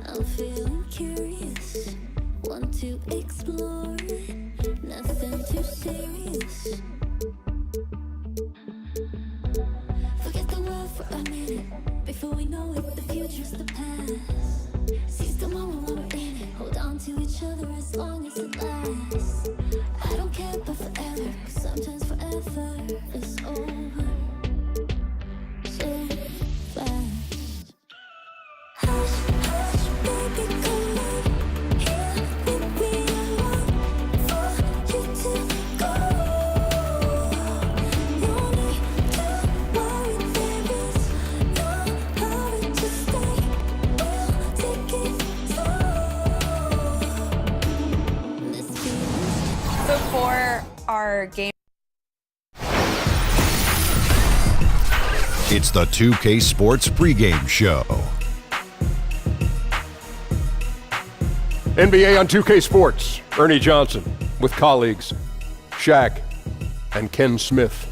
I'm feeling curious, want to explore, nothing too serious. Forget the world for a minute, before we know it, the future's the past. Seize the moment while we're in it, hold on to each other as long as it lasts. I don't care about forever, 'cause sometimes forever is over. So fast. Hush, hush, baby, come on. Here with me, I want for you to go. No need to worry, there is no hurry to stay. We'll take it slow. This feels Before our game. It's the 2K Sports Pregame Show. NBA on 2K Sports. Ernie Johnson with colleagues Shaq and Ken Smith.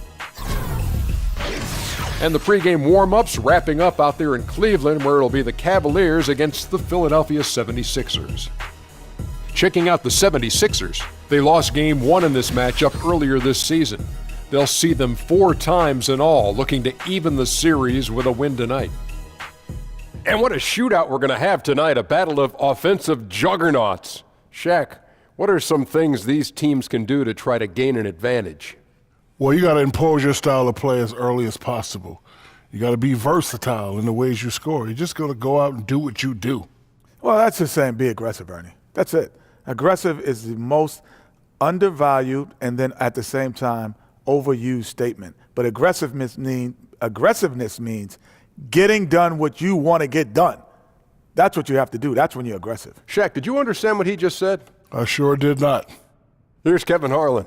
And the pregame warm-ups wrapping up out there in Cleveland, where it'll be the Cavaliers against the Philadelphia 76ers. Checking out the 76ers, they lost Game 1 in this matchup earlier this season. They'll see them 4 times in all, looking to even the series with a win tonight. And what a shootout we're going to have tonight, a battle of offensive juggernauts. Shaq, what are some things these teams can do to try to gain an advantage? Well, you got to impose your style of play as early as possible. You got to be versatile in the ways you score. You're just going to go out and do what you do. Well, that's just saying be aggressive, Ernie. That's it. Aggressive is the most undervalued and then at the same time overused statement. But aggressiveness means getting done what you want to get done. That's what you have to do. That's when you're aggressive. Shaq, did you understand what he just said? I sure did not. Here's Kevin Harlan.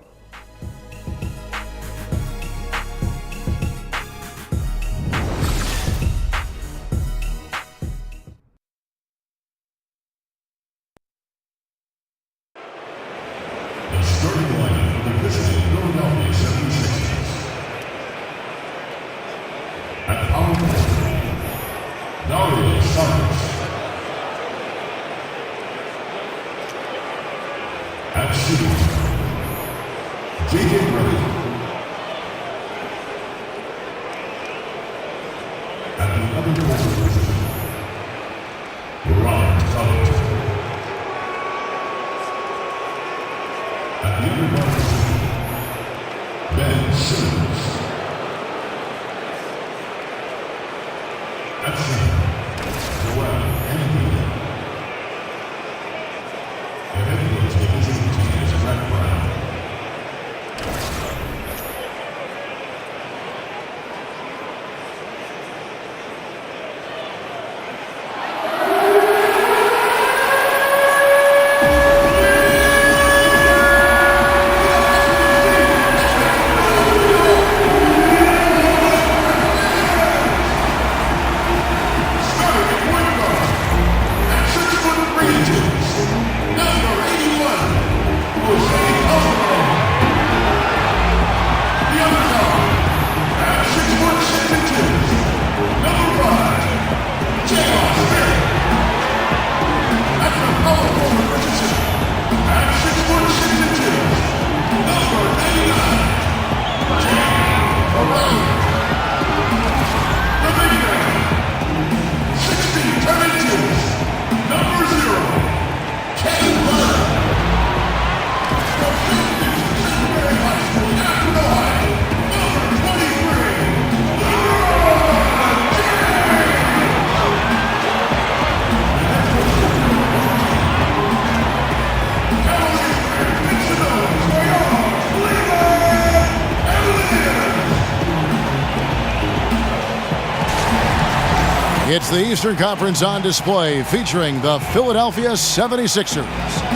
It's the Eastern Conference on display featuring the Philadelphia 76ers.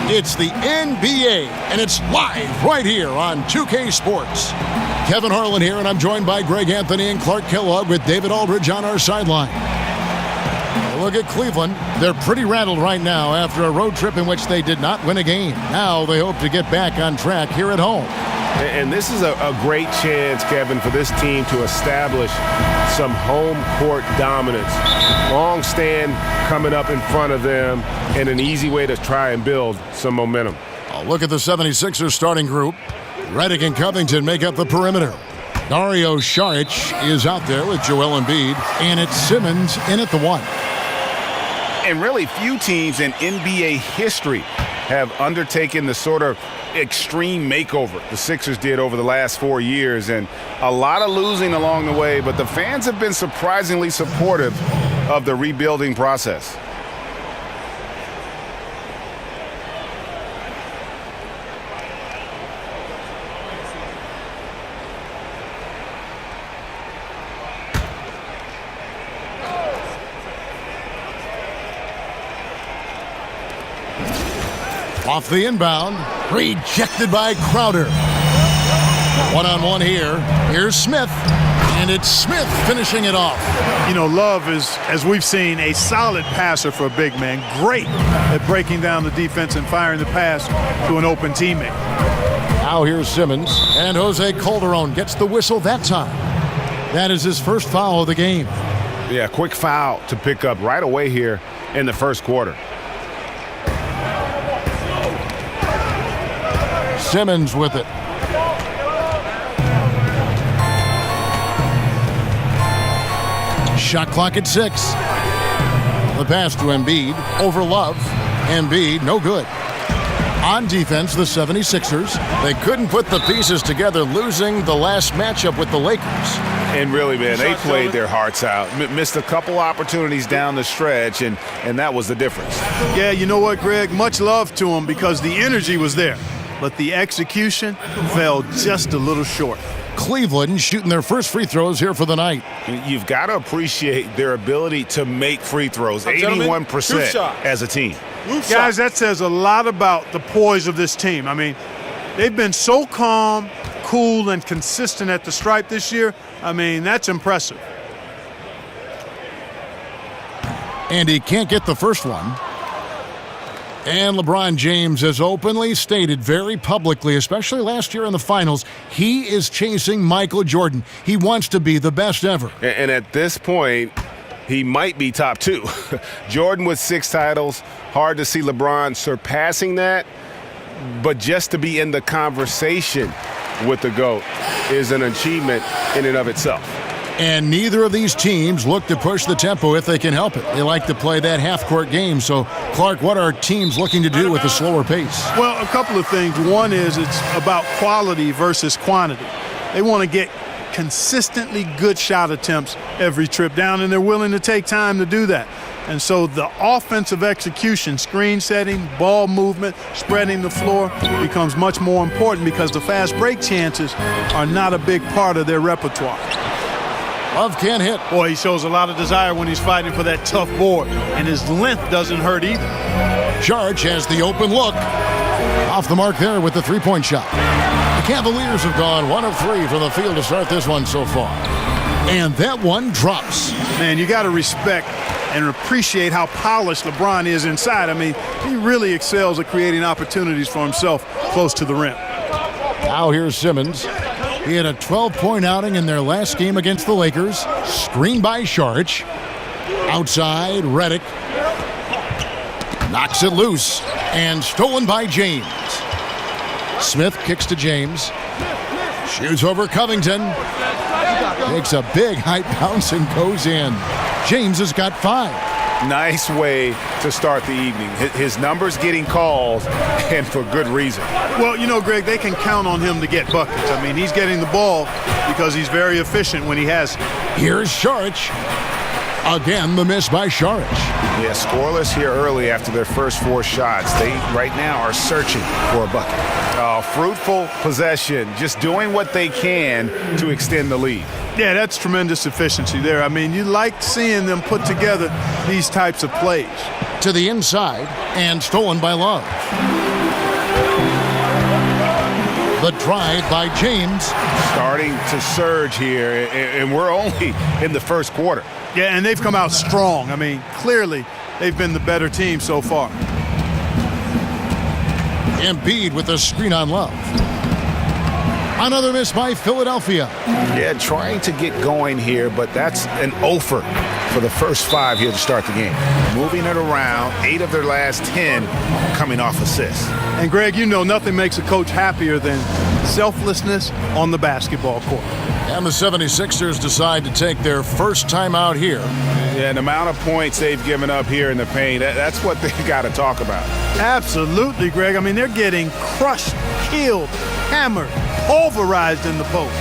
It's the NBA, and it's live right here on 2K Sports. Kevin Harlan here, and I'm joined by Greg Anthony and Clark Kellogg with David Aldridge on our sideline. Look at Cleveland. They're pretty rattled right now after a road trip in which they did not win a game. Now they hope to get back on track here at home. And this is a great chance, Kevin, for this team to establish some home court dominance. Long stand coming up in front of them, and an easy way to try and build some momentum. A look at the 76ers starting group. Redick and Covington make up the perimeter. Dario Saric is out there with Joel Embiid, and it's Simmons in at the 1. And really few teams in NBA history have undertaken the sort of extreme makeover the Sixers did over the last 4 years, and a lot of losing along the way, but the fans have been surprisingly supportive of the rebuilding process. Off the inbound, rejected by Crowder. One-on-one here. Here's Smith, and it's Smith finishing it off. You know, Love is, as we've seen, a solid passer for a big man. Great at breaking down the defense and firing the pass to an open teammate. Now here's Simmons, and Jose Calderon gets the whistle that time. That is his first foul of the game. Yeah, quick foul to pick up right away here in the first quarter. Simmons with it. Shot clock at 6. The pass to Embiid over Love. Embiid, no good. On defense, the 76ers, they couldn't put the pieces together, losing the last matchup with the Lakers. And really, man, they played their hearts out. Missed a couple opportunities down the stretch, and that was the difference. Yeah, you know what, Greg? Much love to them because the energy was there, but the execution fell just a little short. Cleveland shooting their first free throws here for the night. You've got to appreciate their ability to make free throws, 81% as a team. Guys, that says a lot about the poise of this team. I mean, they've been so calm, cool, and consistent at the stripe this year. I mean, that's impressive. And he can't get the first one. And LeBron James has openly stated very publicly, especially last year in the finals, he is chasing Michael Jordan. He wants to be the best ever. And at this point, he might be top 2. Jordan with 6 titles. Hard to see LeBron surpassing that. But just to be in the conversation with the GOAT is an achievement in and of itself. And neither of these teams look to push the tempo if they can help it. They like to play that half-court game. So, Clark, what are teams looking to do with a slower pace? Well, a couple of things. One is it's about quality versus quantity. They want to get consistently good shot attempts every trip down, and they're willing to take time to do that. And so the offensive execution, screen setting, ball movement, spreading the floor becomes much more important because the fast break chances are not a big part of their repertoire. Love can't hit. Boy, he shows a lot of desire when he's fighting for that tough board, and his length doesn't hurt either. Saric has the open look. Off the mark there with the three-point shot. The Cavaliers have gone 1 of 3 from the field to start this one so far. And that one drops. Man, you got to respect and appreciate how polished LeBron is inside. I mean, he really excels at creating opportunities for himself close to the rim. Now here's Simmons. He had a 12-point outing in their last game against the Lakers. Screened by Saric. Outside, Redick. Knocks it loose. And stolen by James. Smith kicks to James. Shoots over Covington. Takes a big high bounce and goes in. James has got 5. Nice way to start the evening. His numbers getting called, and for good reason. Well, you know, Greg, they can count on him to get buckets. I mean, he's getting the ball because he's very efficient when he has it. Here's Saric. Again, the miss by Saric. Yeah, scoreless here early after their first 4 shots. They, right now, are searching for a bucket. Fruitful possession, just doing what they can to extend the lead. Yeah, that's tremendous efficiency there. I mean, you like seeing them put together these types of plays. To the inside, and stolen by Love. The drive by James. Starting to surge here, and we're only in the first quarter. Yeah, and they've come out strong. I mean, clearly they've been the better team so far. Embiid with the screen on Love. Another miss by Philadelphia. Yeah, trying to get going here, but that's an offer for the first 5 here to start the game. Moving it around, 8 of their last 10 coming off assists. And Greg, you know nothing makes a coach happier than selflessness on the basketball court. And the 76ers decide to take their first time out here. Yeah, and the amount of points they've given up here in the paint, that's what they've got to talk about. Absolutely, Greg. I mean, they're getting crushed, killed, hammered, pulverized in the post.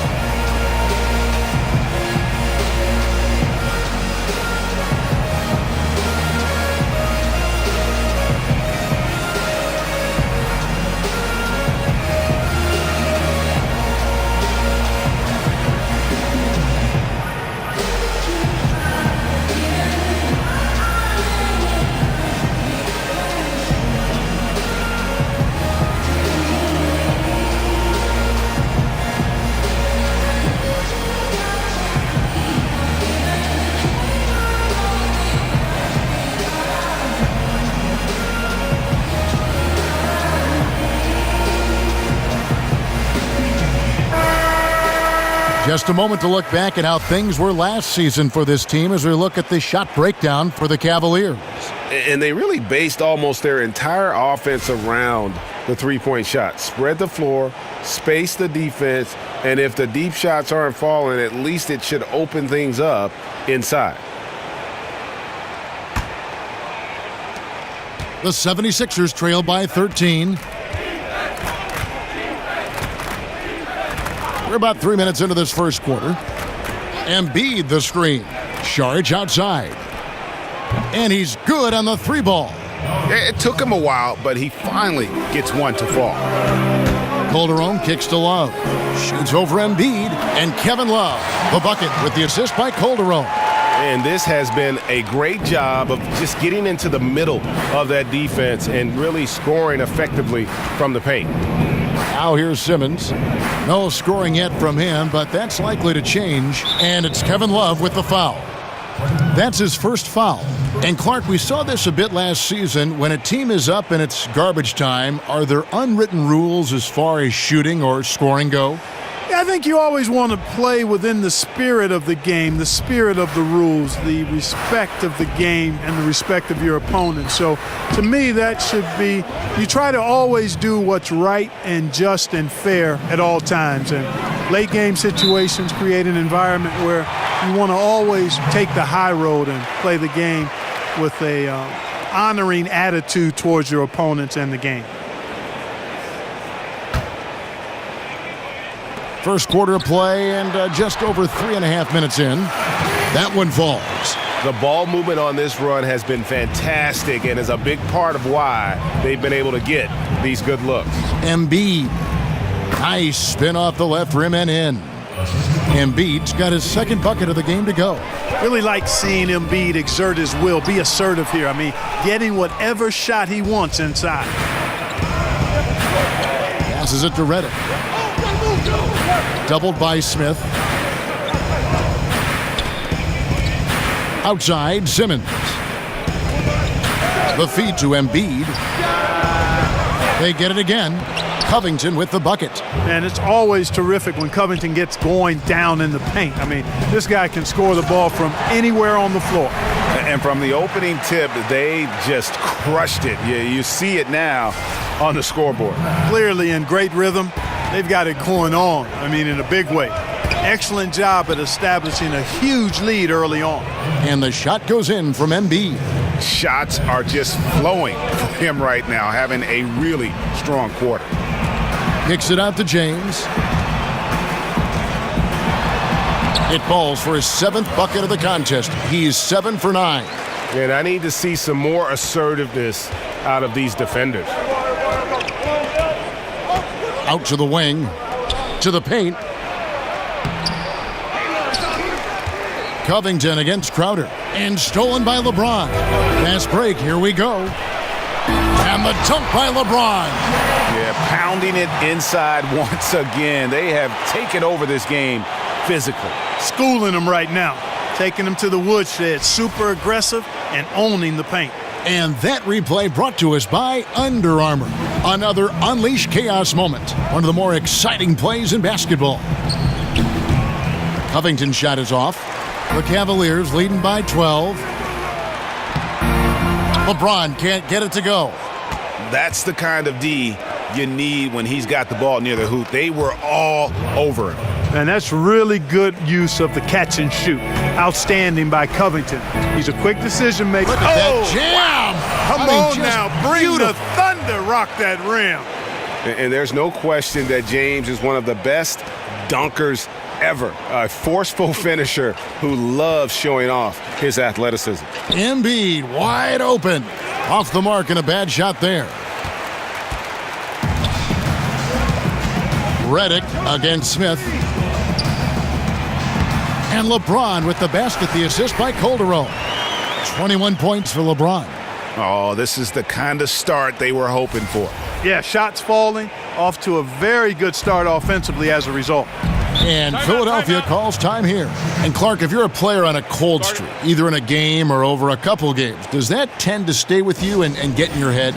Just a moment to look back at how things were last season for this team as we look at the shot breakdown for the Cavaliers. And they really based almost their entire offense around the three-point shot. Spread the floor, space the defense, and if the deep shots aren't falling, at least it should open things up inside. The 76ers trail by 13. We're about 3 minutes into this first quarter. Embiid the screen. Saric outside. And he's good on the 3 ball. It took him a while, but he finally gets one to fall. Calderon kicks to Love. Shoots over Embiid. And Kevin Love, the bucket with the assist by Calderon. And this has been a great job of just getting into the middle of that defense and really scoring effectively from the paint. Now here's Simmons. No scoring yet from him, but that's likely to change. And it's Kevin Love with the foul. That's his first foul. And Clark, we saw this a bit last season. When a team is up and it's garbage time, are there unwritten rules as far as shooting or scoring go? Yeah, I think you always want to play within the spirit of the game, the spirit of the rules, the respect of the game, and the respect of your opponent. So to me, that should be, you try to always do what's right and just and fair at all times. And late game situations create an environment where you want to always take the high road and play the game with a honoring attitude towards your opponents and the game. First quarter of play and just over 3.5 minutes in. That one falls. The ball movement on this run has been fantastic and is a big part of why they've been able to get these good looks. Embiid. Nice spin off the left rim and in. Embiid's got his second bucket of the game to go. Really like seeing Embiid exert his will, be assertive here. I mean, getting whatever shot he wants inside. Passes it to Reddick. Doubled by Smith. Outside, Simmons. The feed to Embiid. They get it again. Covington with the bucket. And it's always terrific when Covington gets going down in the paint. I mean, this guy can score the ball from anywhere on the floor. And from the opening tip, they just crushed it. You see it now on the scoreboard. Clearly in great rhythm. They've got it going on, I mean, in a big way. Excellent job at establishing a huge lead early on. And the shot goes in from Embiid. Shots are just flowing for him right now, having a really strong quarter. Kicks it out to James. It falls for his 7th bucket of the contest. He's 7 for 9. And I need to see some more assertiveness out of these defenders. Out to the wing, to the paint. Covington against Crowder, and stolen by LeBron. Fast break, here we go. And the dunk by LeBron. Yeah, pounding it inside once again. They have taken over this game physically. Schooling them right now, taking them to the woodshed, super aggressive and owning the paint. And that replay brought to us by Under Armour. Another Unleash Chaos moment. One of the more exciting plays in basketball. Covington's shot is off. The Cavaliers leading by 12. LeBron can't get it to go. That's the kind of D you need when he's got the ball near the hoop. They were all over him. And that's really good use of the catch and shoot. Outstanding by Covington. He's a quick decision maker. Look at that jam! Come on now, bring the thunder, rock that rim. And there's no question that James is one of the best dunkers ever. A forceful finisher who loves showing off his athleticism. Embiid wide open. Off the mark and a bad shot there. Redick against Smith. And LeBron with the basket, the assist by Calderon. 21 points for LeBron. Oh, this is the kind of start they were hoping for. Yeah, shots falling, off to a very good start offensively as a result. And Philadelphia calls time here. And Clark, if you're a player on a cold streak, either in a game or over a couple games, does that tend to stay with you and get in your head?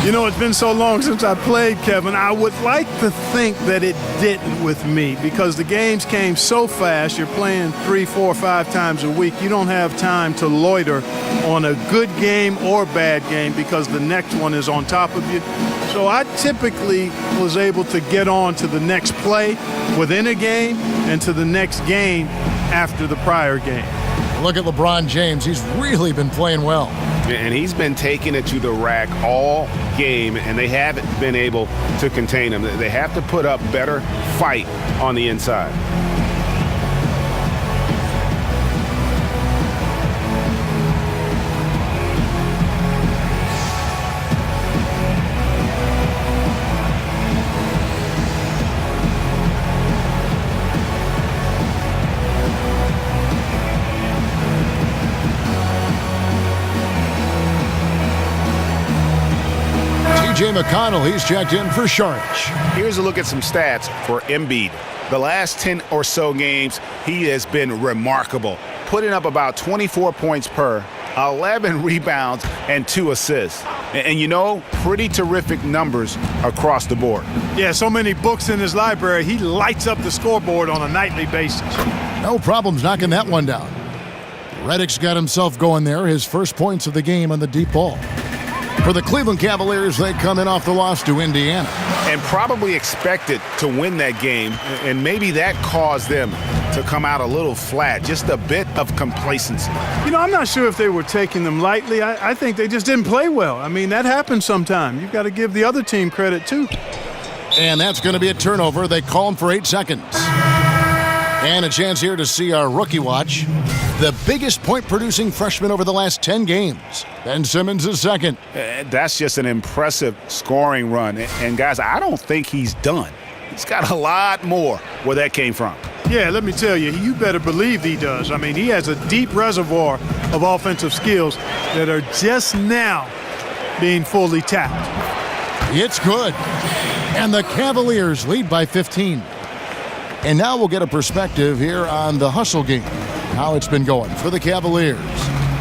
You know, it's been so long since I played, Kevin. I would like to think that it didn't with me because the games came so fast. You're playing 3, 4, 5 times a week. You don't have time to loiter on a good game or bad game because the next one is on top of you. So I typically was able to get on to the next play within a game and to the next game after the prior game. Look at LeBron James. He's really been playing well. And he's been taking it to the rack all game, and they haven't been able to contain him. They have to put up better fight on the inside. T.J. McConnell, he's checked in for Sharch. Here's a look at some stats for Embiid. The last 10 or so games, he has been remarkable, putting up about 24 points per, 11 rebounds, and 2 assists. And you know, pretty terrific numbers across the board. Yeah, so many books in his library. He lights up the scoreboard on a nightly basis. No problems knocking that one down. Redick's got himself going there, his first points of the game on the deep ball. For the Cleveland Cavaliers, they come in off the loss to Indiana. And probably expected to win that game, and maybe that caused them to come out a little flat, just a bit of complacency. You know, I'm not sure if they were taking them lightly. I think they just didn't play well. I mean, that happens sometime. You've got to give the other team credit, too. And that's going to be a turnover. They call him for 8 seconds. And a chance here to see our rookie watch. The biggest point-producing freshman over the last 10 games. Ben Simmons is second. That's just an impressive scoring run. And guys, I don't think he's done. He's got a lot more where that came from. Yeah, let me tell you, you better believe he does. I mean, he has a deep reservoir of offensive skills that are just now being fully tapped. It's good. And the Cavaliers lead by 15. And now we'll get a perspective here on the hustle game, how it's been going for the Cavaliers.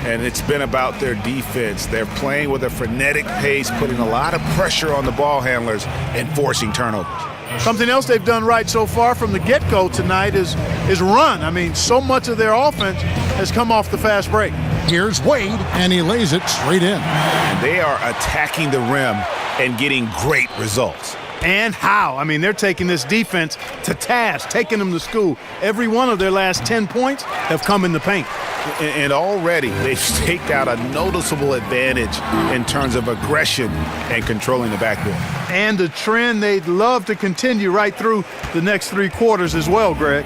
And it's been about their defense. They're playing with a frenetic pace, putting a lot of pressure on the ball handlers and forcing turnovers. Something else they've done right so far from the get-go tonight is run. I mean, so much of their offense has come off the fast break. Here's Wade, and he lays it straight in. And they are attacking the rim and getting great results. And how? I mean, they're taking this defense to task, taking them to school. Every one of their last 10 points have come in the paint. And already they've staked out a noticeable advantage in terms of aggression and controlling the backboard. And a trend they'd love to continue right through the next 3 quarters as well, Greg.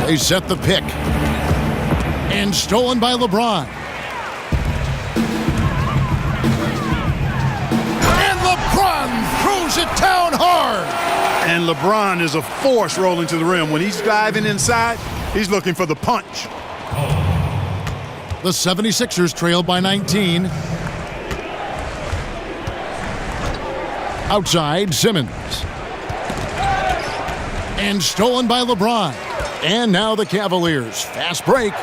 They set the pick. And stolen by LeBron. Throws it down hard. And LeBron is a force rolling to the rim. When he's diving inside, he's looking for the punch. The 76ers trail by 19. Outside, Simmons. And stolen by LeBron. And now the Cavaliers. Fast break.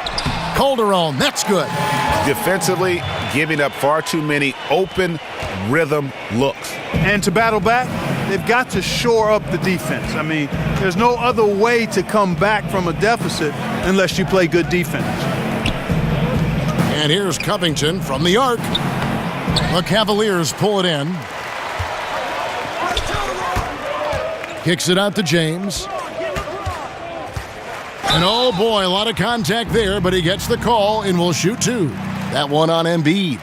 Calderon, that's good. Defensively, giving up far too many open rhythm looks. And to battle back, they've got to shore up the defense. I mean, there's no other way to come back from a deficit unless you play good defense. And here's Covington from the arc. The Cavaliers pull it in. Kicks it out to James. And oh boy, a lot of contact there, but he gets the call and will shoot two. That one on Embiid.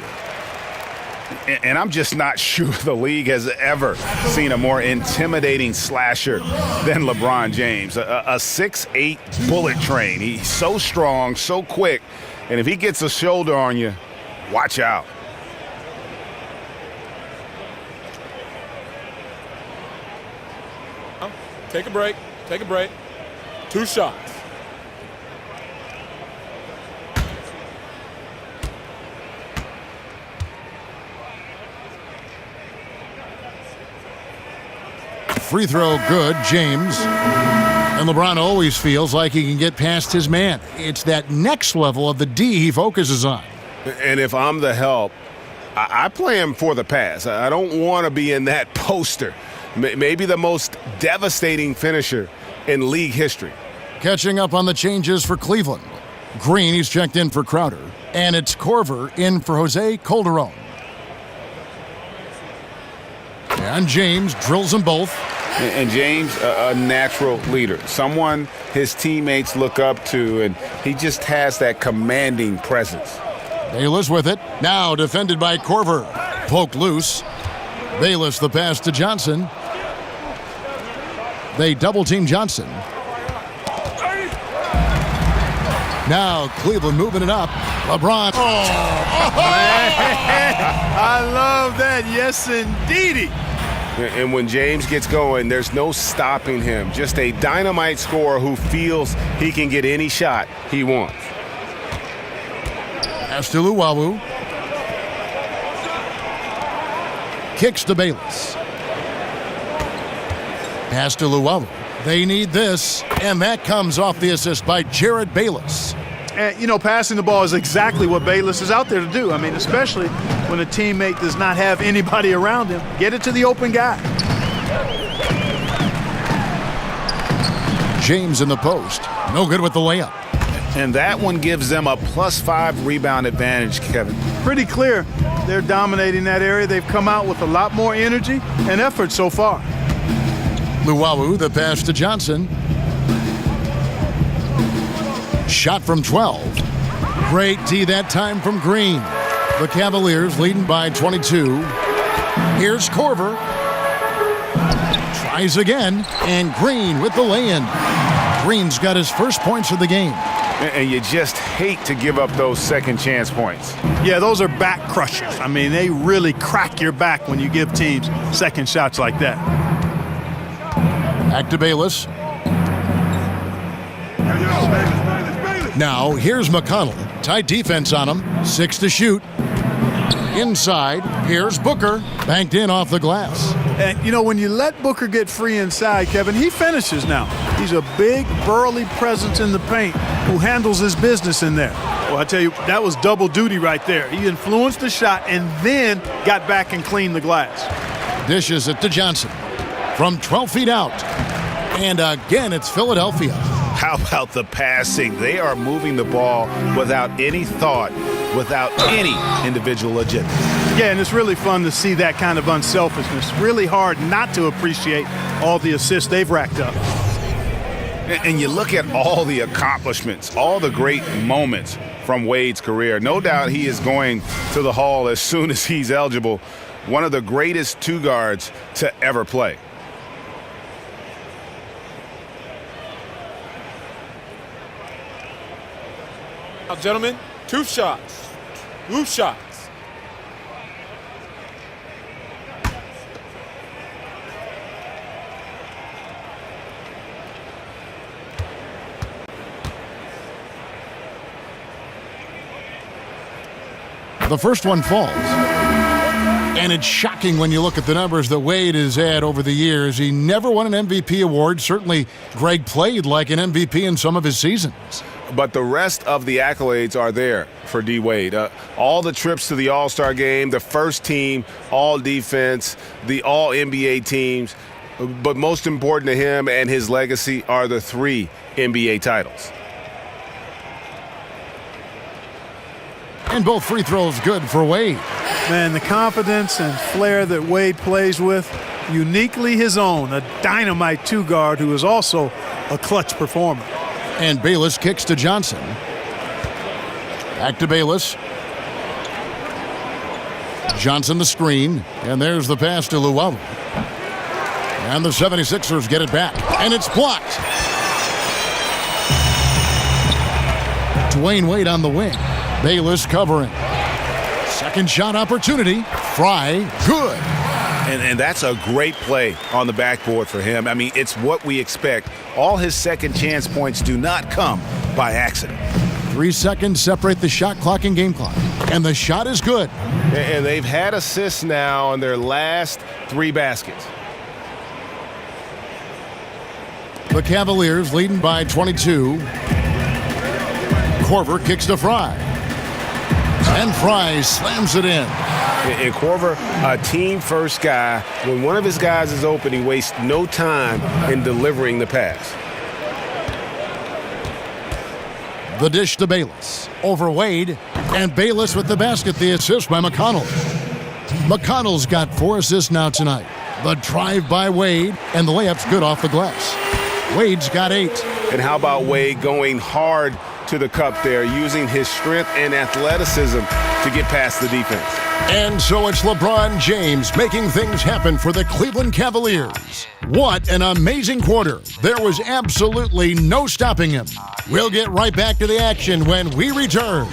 And I'm just not sure the league has ever seen a more intimidating slasher than LeBron James. A 6'8" bullet train. He's so strong, so quick, and if he gets a shoulder on you, watch out. Take a break. Take a break. 2 shots. Free throw good, James. And LeBron always feels like he can get past his man. It's that next level of the D he focuses on. And if I'm the help, I play him for the pass. I don't want to be in that poster. Maybe the most devastating finisher in league history. Catching up on the changes for Cleveland. Green, he's checked in for Crowder. And it's Corver in for Jose Calderon. And James drills them both. And James, a natural leader, someone his teammates look up to, and he just has that commanding presence. Bayless with it. Now defended by Corver. Poked loose. Bayless the pass to Johnson. They double-team Johnson. Now Cleveland moving it up. LeBron. I love that. Yes, indeedy. And when James gets going, there's no stopping him. Just a dynamite scorer who feels he can get any shot he wants. Pass to Luwawu. Kicks to Bayless. Pass to Luwawu. They need this, and that comes off the assist by Jared Bayless. And, you know, passing the ball is exactly what Bayless is out there to do. I mean, especially when a teammate does not have anybody around him. Get it to the open guy. James in the post. No good with the layup. And that one gives them a +5 rebound advantage, Kevin. Pretty clear they're dominating that area. They've come out with a lot more energy and effort so far. Luwawu, the pass to Johnson. Shot from 12. Great D that time from Green. The Cavaliers leading by 22. Here's Corver. Tries again, and Green with the lay-in. Green's got his first points of the game. And you just hate to give up those second chance points. Yeah, those are back crushers. I mean, they really crack your back when you give teams second shots like that. Back to Bayless. Now, here's McConnell. Tight defense on him. 6 to shoot. Inside, here's Booker. Banked in off the glass. And, you know, when you let Booker get free inside, Kevin, he finishes now. He's a big, burly presence in the paint who handles his business in there. Well, I tell you, that was double duty right there. He influenced the shot and then got back and cleaned the glass. Dishes it to Johnson. From 12 feet out. And again, it's Philadelphia. How about the passing? They are moving the ball without any thought, without any individual agenda. Yeah, and it's really fun to see that kind of unselfishness. Really hard not to appreciate all the assists they've racked up. And you look at all the accomplishments, all the great moments from Wade's career. No doubt he is going to the Hall as soon as he's eligible. One of the greatest two guards to ever play. Now, gentlemen, 2 shots. 2 shots. The first one falls. And it's shocking when you look at the numbers that Wade has had over the years. He never won an MVP award. Certainly, Greg played like an MVP in some of his seasons. But the rest of the accolades are there for D. Wade. All the trips to the All-Star game, the first team, all defense, the all NBA teams. But most important to him and his legacy are the 3 NBA titles. And both free throws good for Wade. Man, the confidence and flair that Wade plays with, uniquely his own. A dynamite 2-guard who is also a clutch performer. And Bayless kicks to Johnson. Back to Bayless. Johnson the screen. And there's the pass to Luwawu. And the 76ers get it back. And it's blocked. Dwayne Wade on the wing. Bayless covering. Second shot opportunity. Fry, good. And that's a great play on the backboard for him. I mean, it's what we expect. All his second chance points do not come by accident. 3 seconds separate the shot clock and game clock. And the shot is good. And they've had assists now on their last 3 baskets. The Cavaliers leading by 22. Korver kicks to Fry. And Fry slams it in. And Korver, a team-first guy. When one of his guys is open, he wastes no time in delivering the pass. The dish to Bayless. Over Wade. And Bayless with the basket, the assist by McConnell. McConnell's got 4 assists now tonight. The drive by Wade, and the layup's good off the glass. Wade's got 8. And how about Wade going hard to the cup there, using his strength and athleticism to get past the defense. And so it's LeBron James making things happen for the Cleveland Cavaliers. What an amazing quarter. There was absolutely no stopping him. We'll get right back to the action when we return.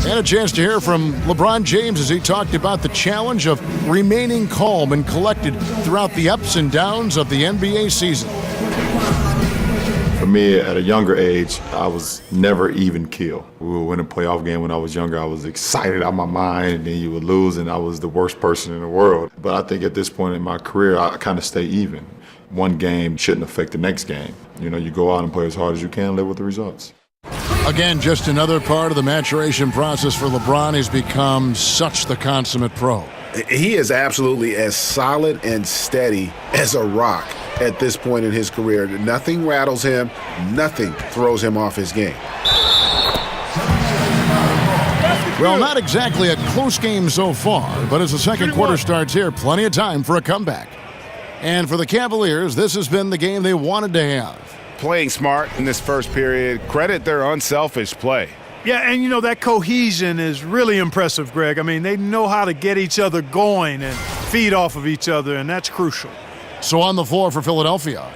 And a chance to hear from LeBron James as he talked about the challenge of remaining calm and collected throughout the ups and downs of the NBA season. For me, at a younger age, I was never even keel. We would win a playoff game when I was younger. I was excited out of my mind, and then you would lose, and I was the worst person in the world. But I think at this point in my career, I kind of stay even. One game shouldn't affect the next game. You know, you go out and play as hard as you can, live with the results. Again, just another part of the maturation process for LeBron. He's become such the consummate pro. He is absolutely as solid and steady as a rock at this point in his career. Nothing rattles him. Nothing throws him off his game. Well, not exactly a close game so far, but as the second quarter starts here, plenty of time for a comeback. And for the Cavaliers, this has been the game they wanted to have. Playing smart in this first period. Credit their unselfish play. Yeah, and you know, that cohesion is really impressive, Greg. I mean, they know how to get each other going and feed off of each other, and that's crucial. So on the floor for Philadelphia,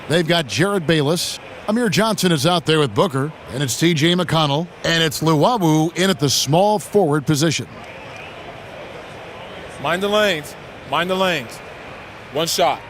they've got Jared Bayless. Amir Johnson is out there with Booker, and it's T.J. McConnell, and it's Luwawu in at the small forward position. Mind the lanes. Mind the lanes. One shot.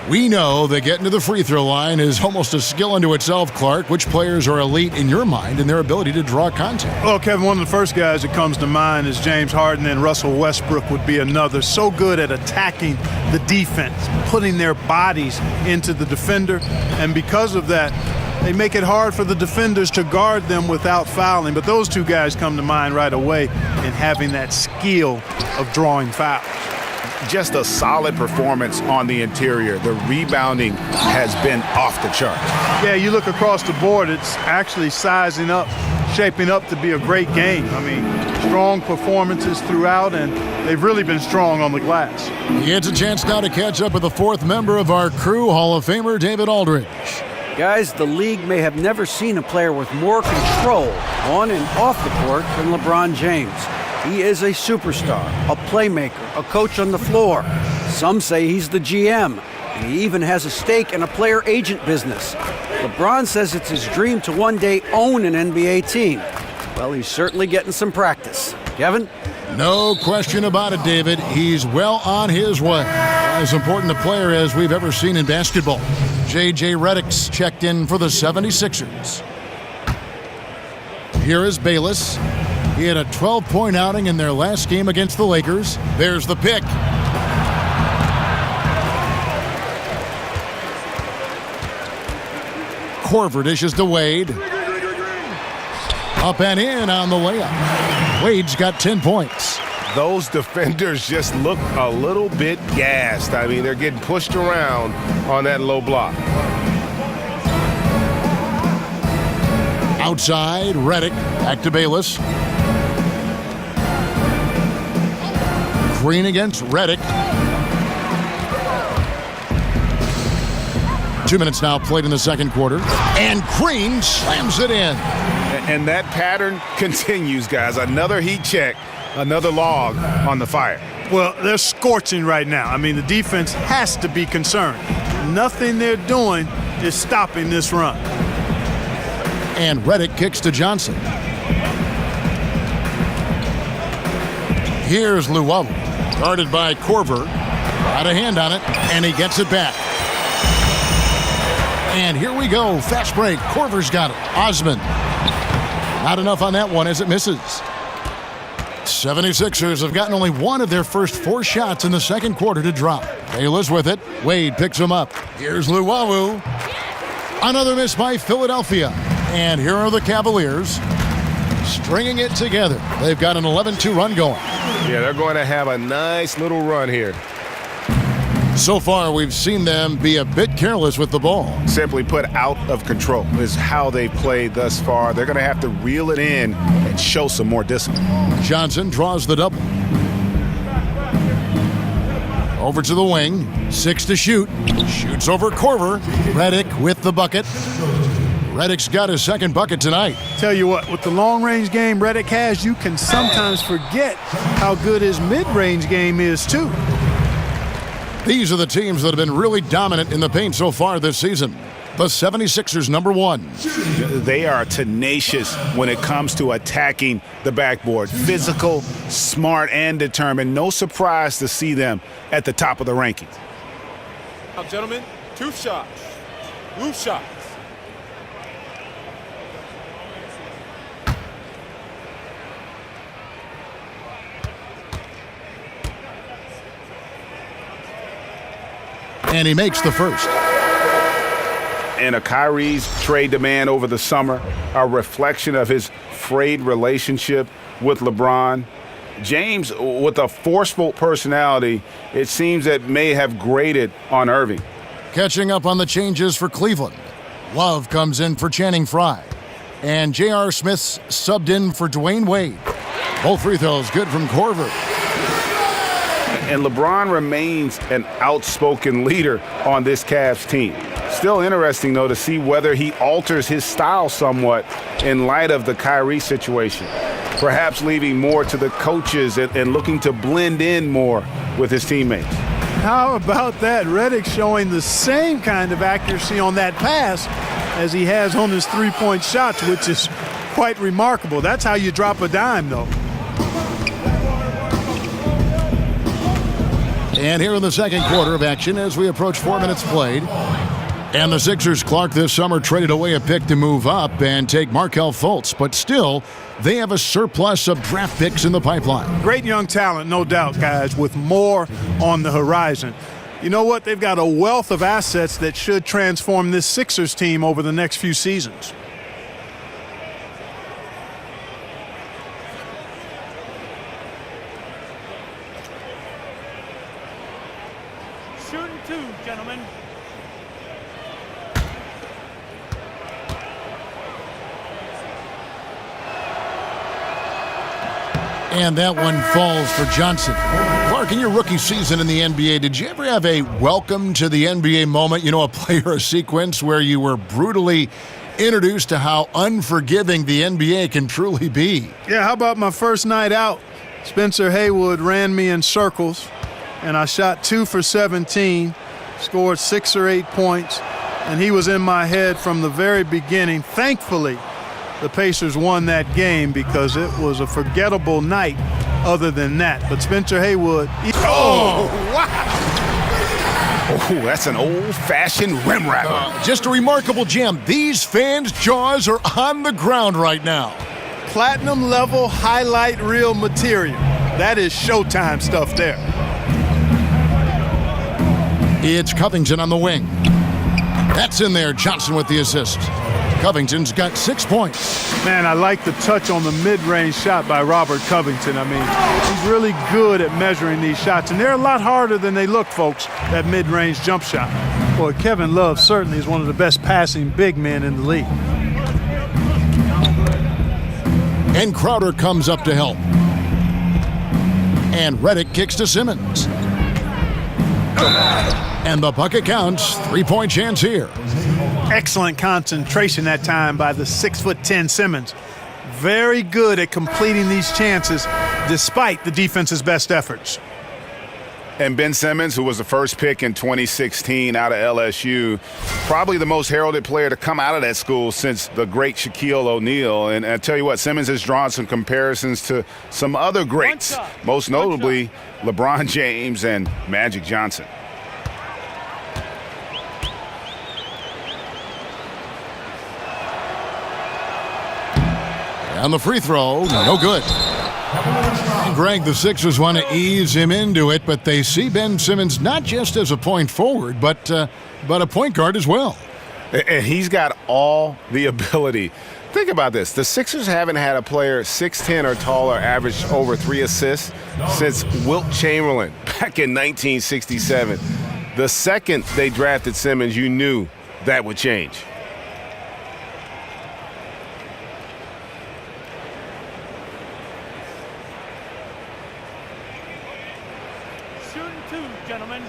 We know that getting to the free throw line is almost a skill unto itself, Clark. Which players are elite in your mind in their ability to draw contact? Well, Kevin, one of the first guys that comes to mind is James Harden, and Russell Westbrook would be another. So good at attacking the defense, putting their bodies into the defender, and because of that, they make it hard for the defenders to guard them without fouling. But those two guys come to mind right away in having that skill of drawing fouls. Just a solid performance on the interior. The rebounding has been off the charts. Yeah, you look across the board, it's actually sizing up, shaping up to be a great game. I mean, strong performances throughout, and they've really been strong on the glass. He gets a chance now to catch up with the fourth member of our crew, Hall of Famer David Aldridge. Guys, the league may have never seen a player with more control on and off the court than LeBron James. He is a superstar, a playmaker, a coach on the floor. Some say he's the GM, and he even has a stake in a player agent business. LeBron says it's his dream to one day own an NBA team. Well, he's certainly getting some practice. Kevin? No question about it, David. He's well on his way. As important a player as we've ever seen in basketball. J.J. Redick's checked in for the 76ers. Here is Bayless. He had a 12-point outing in their last game against the Lakers. There's the pick. Korver dishes to Wade. Up and in on the layup. Wade's got 10 points. Those defenders just look a little bit gassed. I mean, they're getting pushed around on that low block. Outside, Redick. Back to Bayless. Green against Redick. 2 minutes now played in the second quarter. And Green slams it in. And that pattern continues, guys. Another heat check, another log on the fire. Well, they're scorching right now. I mean, the defense has to be concerned. Nothing they're doing is stopping this run. And Redick kicks to Johnson. Here's Luwawu. Guarded by Korver. Got a hand on it, and he gets it back. And here we go. Fast break. Korver's got it. Osman. Not enough on that one as it misses. 76ers have gotten only one of their first 4 shots in the second quarter to drop. Bayless with it. Wade picks him up. Here's Luwawu. Another miss by Philadelphia. And here are the Cavaliers stringing it together. They've got an 11-2 run going. Yeah, they're going to have a nice little run here. So far, we've seen them be a bit careless with the ball. Simply put, out of control is how they've played thus far. They're going to have to reel it in and show some more discipline. Johnson draws the double. Over to the wing. 6 to shoot. Shoots over Korver. Redick with the bucket. Redick's got his second bucket tonight. Tell you what, with the long-range game Redick has, you can sometimes forget how good his mid-range game is, too. These are the teams that have been really dominant in the paint so far this season. The 76ers, number 1. They are tenacious when it comes to attacking the backboard. Physical, smart, and determined. No surprise to see them at the top of the rankings. Now, gentlemen, 2 shots. Loose shots. And he makes the first. And a Kyrie's trade demand over the summer, a reflection of his frayed relationship with LeBron. James, with a forceful personality, it seems that may have grated on Irving. Catching up on the changes for Cleveland. Love comes in for Channing Frye. And J.R. Smith's subbed in for Dwayne Wade. Both free throws good from Korver. And LeBron remains an outspoken leader on this Cavs team. Still interesting, though, to see whether he alters his style somewhat in light of the Kyrie situation. Perhaps leaving more to the coaches and looking to blend in more with his teammates. How about that? Redick showing the same kind of accuracy on that pass as he has on his three-point shots, which is quite remarkable. That's how you drop a dime, though. And here in the second quarter of action as we approach 4 minutes played. And the Sixers, Clark, this summer traded away a pick to move up and take Markelle Fultz. But still, they have a surplus of draft picks in the pipeline. Great young talent, no doubt, guys, with more on the horizon. You know what? They've got a wealth of assets that should transform this Sixers team over the next few seasons. Shooting 2, gentlemen. And that one falls for Johnson. Clark, in your rookie season in the NBA, did you ever have a welcome to the NBA moment? You know, a play or a sequence where you were brutally introduced to how unforgiving the NBA can truly be? Yeah, how about my first night out? Spencer Haywood ran me in circles, and I shot 2 for 17, scored 6 or 8 points, and he was in my head from the very beginning. Thankfully, the Pacers won that game because it was a forgettable night other than that. But Spencer Haywood. Wow! Oh, that's an old-fashioned rim wrapper. Just a remarkable gem. These fans' jaws are on the ground right now. Platinum level highlight reel material. That is Showtime stuff there. It's Covington on the wing. That's in there. Johnson with the assist. Covington's got 6 points. Man, I like the touch on the mid-range shot by Robert Covington. I mean, he's really good at measuring these shots, and they're a lot harder than they look, folks, that mid-range jump shot. Boy, Kevin Love certainly is one of the best passing big men in the league. And Crowder comes up to help. And Redick kicks to Simmons. And the bucket counts. 3-point chance here. Excellent concentration that time by the 6'10" Simmons. Very good at completing these chances despite the defense's best efforts. And Ben Simmons, who was the first pick in 2016 out of LSU, probably the most heralded player to come out of that school since the great Shaquille O'Neal. And I tell you what, Simmons has drawn some comparisons to some other greats, most notably LeBron James and Magic Johnson. And the free throw, no good. Greg, the Sixers want to ease him into it, but they see Ben Simmons not just as a point forward, but a point guard as well. And he's got all the ability. Think about this. The Sixers haven't had a player 6'10" or taller average over 3 assists since Wilt Chamberlain back in 1967. The second they drafted Simmons, you knew that would change. Gentlemen.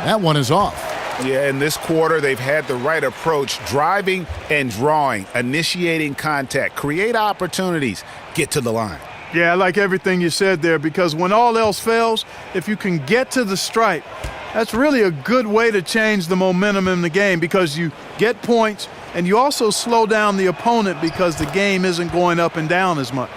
That one is off. Yeah, in this quarter, they've had the right approach, driving and drawing, initiating contact, create opportunities, get to the line. Yeah, I like everything you said there, because when all else fails, if you can get to the stripe, that's really a good way to change the momentum in the game, because you get points and you also slow down the opponent because the game isn't going up and down as much.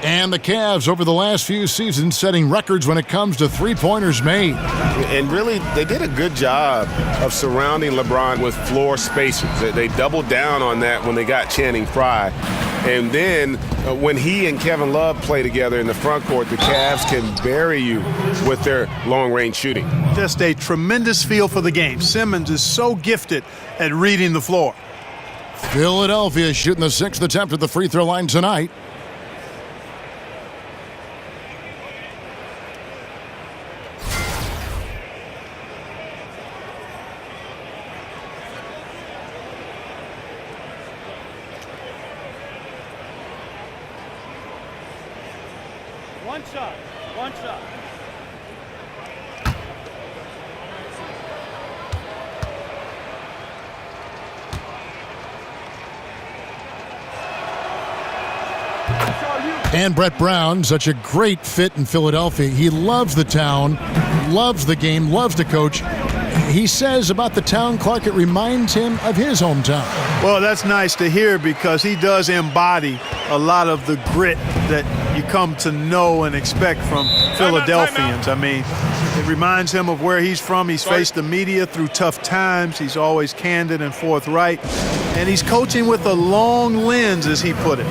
And the Cavs over the last few seasons setting records when it comes to three-pointers made. And really, they did a good job of surrounding LeBron with floor spacers. They doubled down on that when they got Channing Frye. And then when he and Kevin Love play together in the front court, the Cavs can bury you with their long-range shooting. Just a tremendous feel for the game. Simmons is so gifted at reading the floor. Philadelphia shooting the sixth attempt at the free throw line tonight. One shot. One shot. And Brett Brown, such a great fit in Philadelphia. He loves the town, loves the game, loves to coach. He says about the town, Clark, it reminds him of his hometown. Well, that's nice to hear, because he does embody a lot of the grit that you come to know and expect from Philadelphians. I mean, it reminds him of where he's from. He's faced the media through tough times. He's always candid and forthright. And he's coaching with a long lens, as he put it,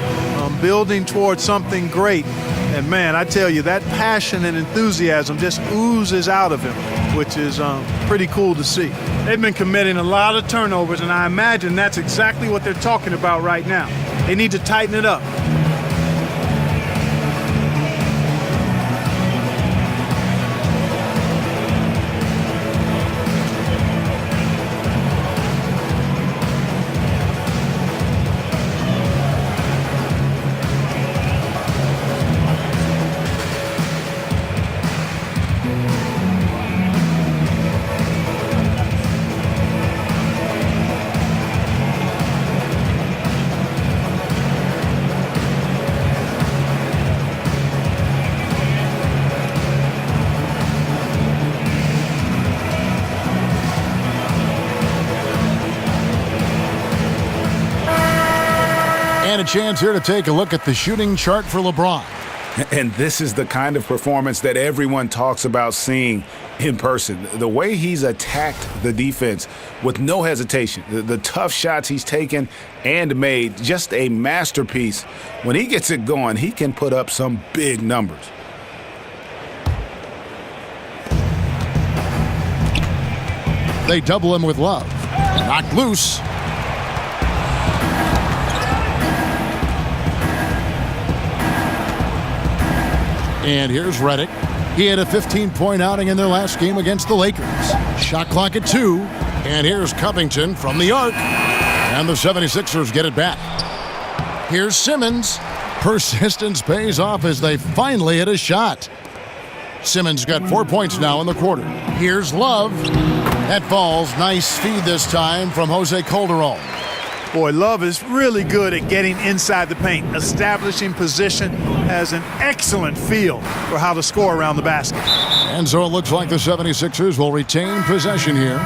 building towards something great. And, man, I tell you, that passion and enthusiasm just oozes out of him, which is pretty cool to see. They've been committing a lot of turnovers, and I imagine that's exactly what they're talking about right now. They need to tighten it up. And a chance here to take a look at the shooting chart for LeBron. And this is the kind of performance that everyone talks about seeing in person. The way he's attacked the defense with no hesitation, the tough shots he's taken and made, just a masterpiece. When he gets it going, he can put up some big numbers. They double him with Love. Knocked loose. And here's Redick. He had a 15-point outing in their last game against the Lakers. Shot clock at 2. And here's Covington from the arc. And the 76ers get it back. Here's Simmons. Persistence pays off as they finally hit a shot. Simmons got 4 points now in the quarter. Here's Love. That falls. Nice feed this time from Jose Calderon. Boy, Love is really good at getting inside the paint, establishing position, has an excellent feel for how to score around the basket. And so it looks like the 76ers will retain possession here.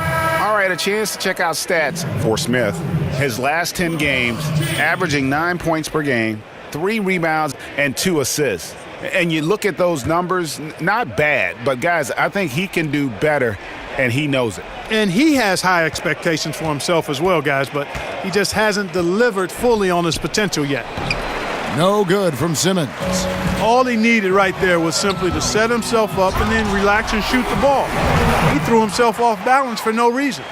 All right, a chance to check out stats for Smith. His last 10 games, averaging 9 points per game, 3 rebounds, and 2 assists. And you look at those numbers, not bad, but guys, I think he can do better, and he knows it. And he has high expectations for himself as well, guys, but he just hasn't delivered fully on his potential yet. No good from Simmons. All he needed right there was simply to set himself up and then relax and shoot the ball. He threw himself off balance for no reason.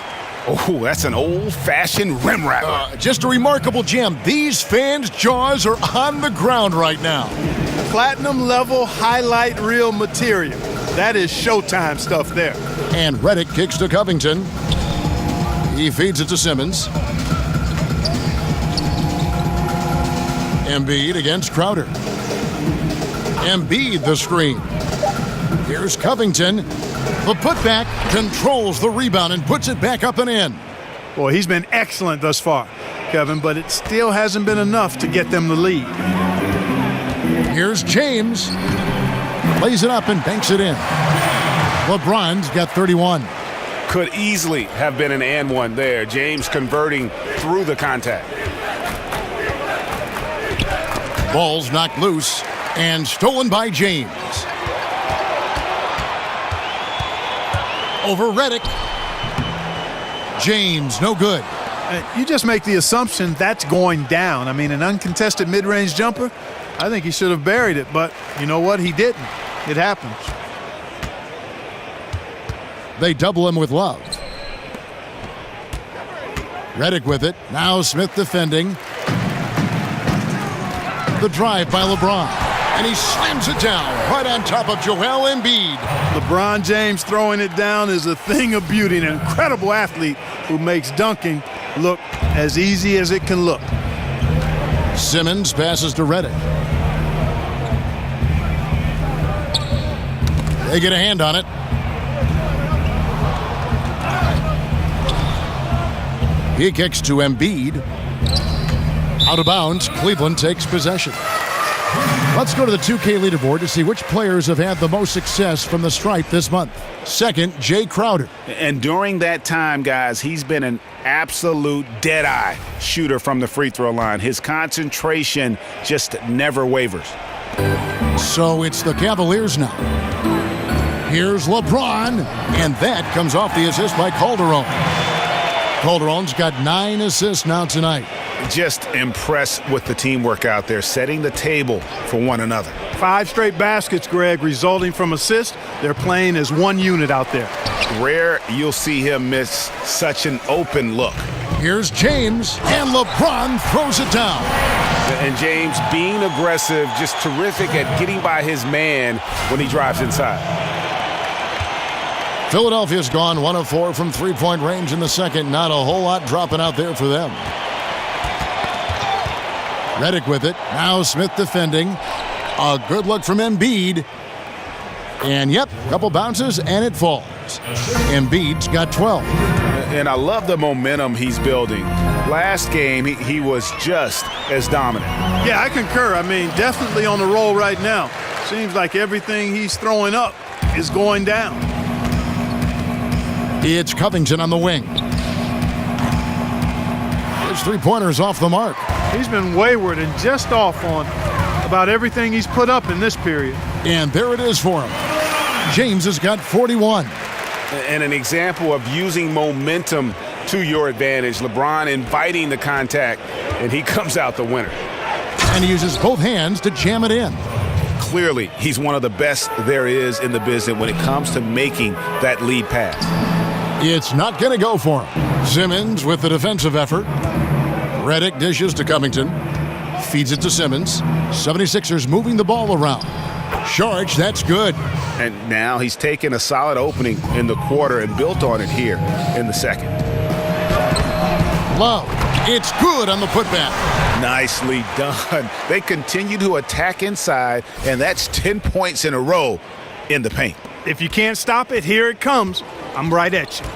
Oh, that's an old-fashioned rim rapper. Just a remarkable jam. These fans' jaws are on the ground right now. Platinum level highlight reel material. That is Showtime stuff there. And Redick kicks to Covington. He feeds it to Simmons. Embiid against Crowder. Embiid the screen. Here's Covington. The putback controls the rebound and puts it back up and in. Boy, he's been excellent thus far, Kevin, but it still hasn't been enough to get them the lead. Here's James. Plays it up and banks it in. LeBron's got 31. Could easily have been an and one there. James converting through the contact. Ball's knocked loose and stolen by James. Over Redick. James, no good. You just make the assumption that's going down. I mean, an uncontested mid-range jumper, I think he should have buried it, but you know what? He didn't. It happens. They double him with Love. Redick with it. Now Smith defending. The drive by LeBron. And he slams it down right on top of Joel Embiid. LeBron James throwing it down is a thing of beauty. An incredible athlete who makes dunking look as easy as it can look. Simmons passes to Redick. They get a hand on it. He kicks to Embiid. Out of bounds, Cleveland takes possession. Let's go to the 2K leaderboard to see which players have had the most success from the stripe this month. Second, Jay Crowder. And during that time, guys, he's been an absolute dead-eye shooter from the free throw line. His concentration just never wavers. So it's the Cavaliers now. Here's LeBron, and that comes off the assist by Calderon. Calderon's got 9 assists now tonight. Just impressed with the teamwork out there, setting the table for one another. 5 straight baskets, Greg, resulting from assists. They're playing as one unit out there. Rare you'll see him miss such an open look. Here's James, and LeBron throws it down. And James being aggressive, just terrific at getting by his man when he drives inside. Philadelphia's gone 1 of 4 from three-point range in the second. Not a whole lot dropping out there for them. Redick with it. Now Smith defending. A good look from Embiid. And yep, a couple bounces and it falls. Embiid's got 12. And I love the momentum he's building. Last game, he was just as dominant. Yeah, I concur. I mean, definitely on the roll right now. Seems like everything he's throwing up is going down. It's Covington on the wing. Here's His three-pointers off the mark. He's been wayward and just off on about everything he's put up in this period. And there it is for him. James has got 41. And an example of using momentum to your advantage. LeBron inviting the contact, and he comes out the winner. And he uses both hands to jam it in. Clearly, he's one of the best there is in the business when it comes to making that lead pass. It's not going to go for him. Simmons with the defensive effort. Redick dishes to Covington. Feeds it to Simmons. 76ers moving the ball around. Sharge, that's good. And now he's taken a solid opening in the quarter and built on it here in the second. Love, it's good on the putback. Nicely done. They continue to attack inside, and that's 10 points in a row in the paint. If you can't stop it, here it comes. I'm right at you.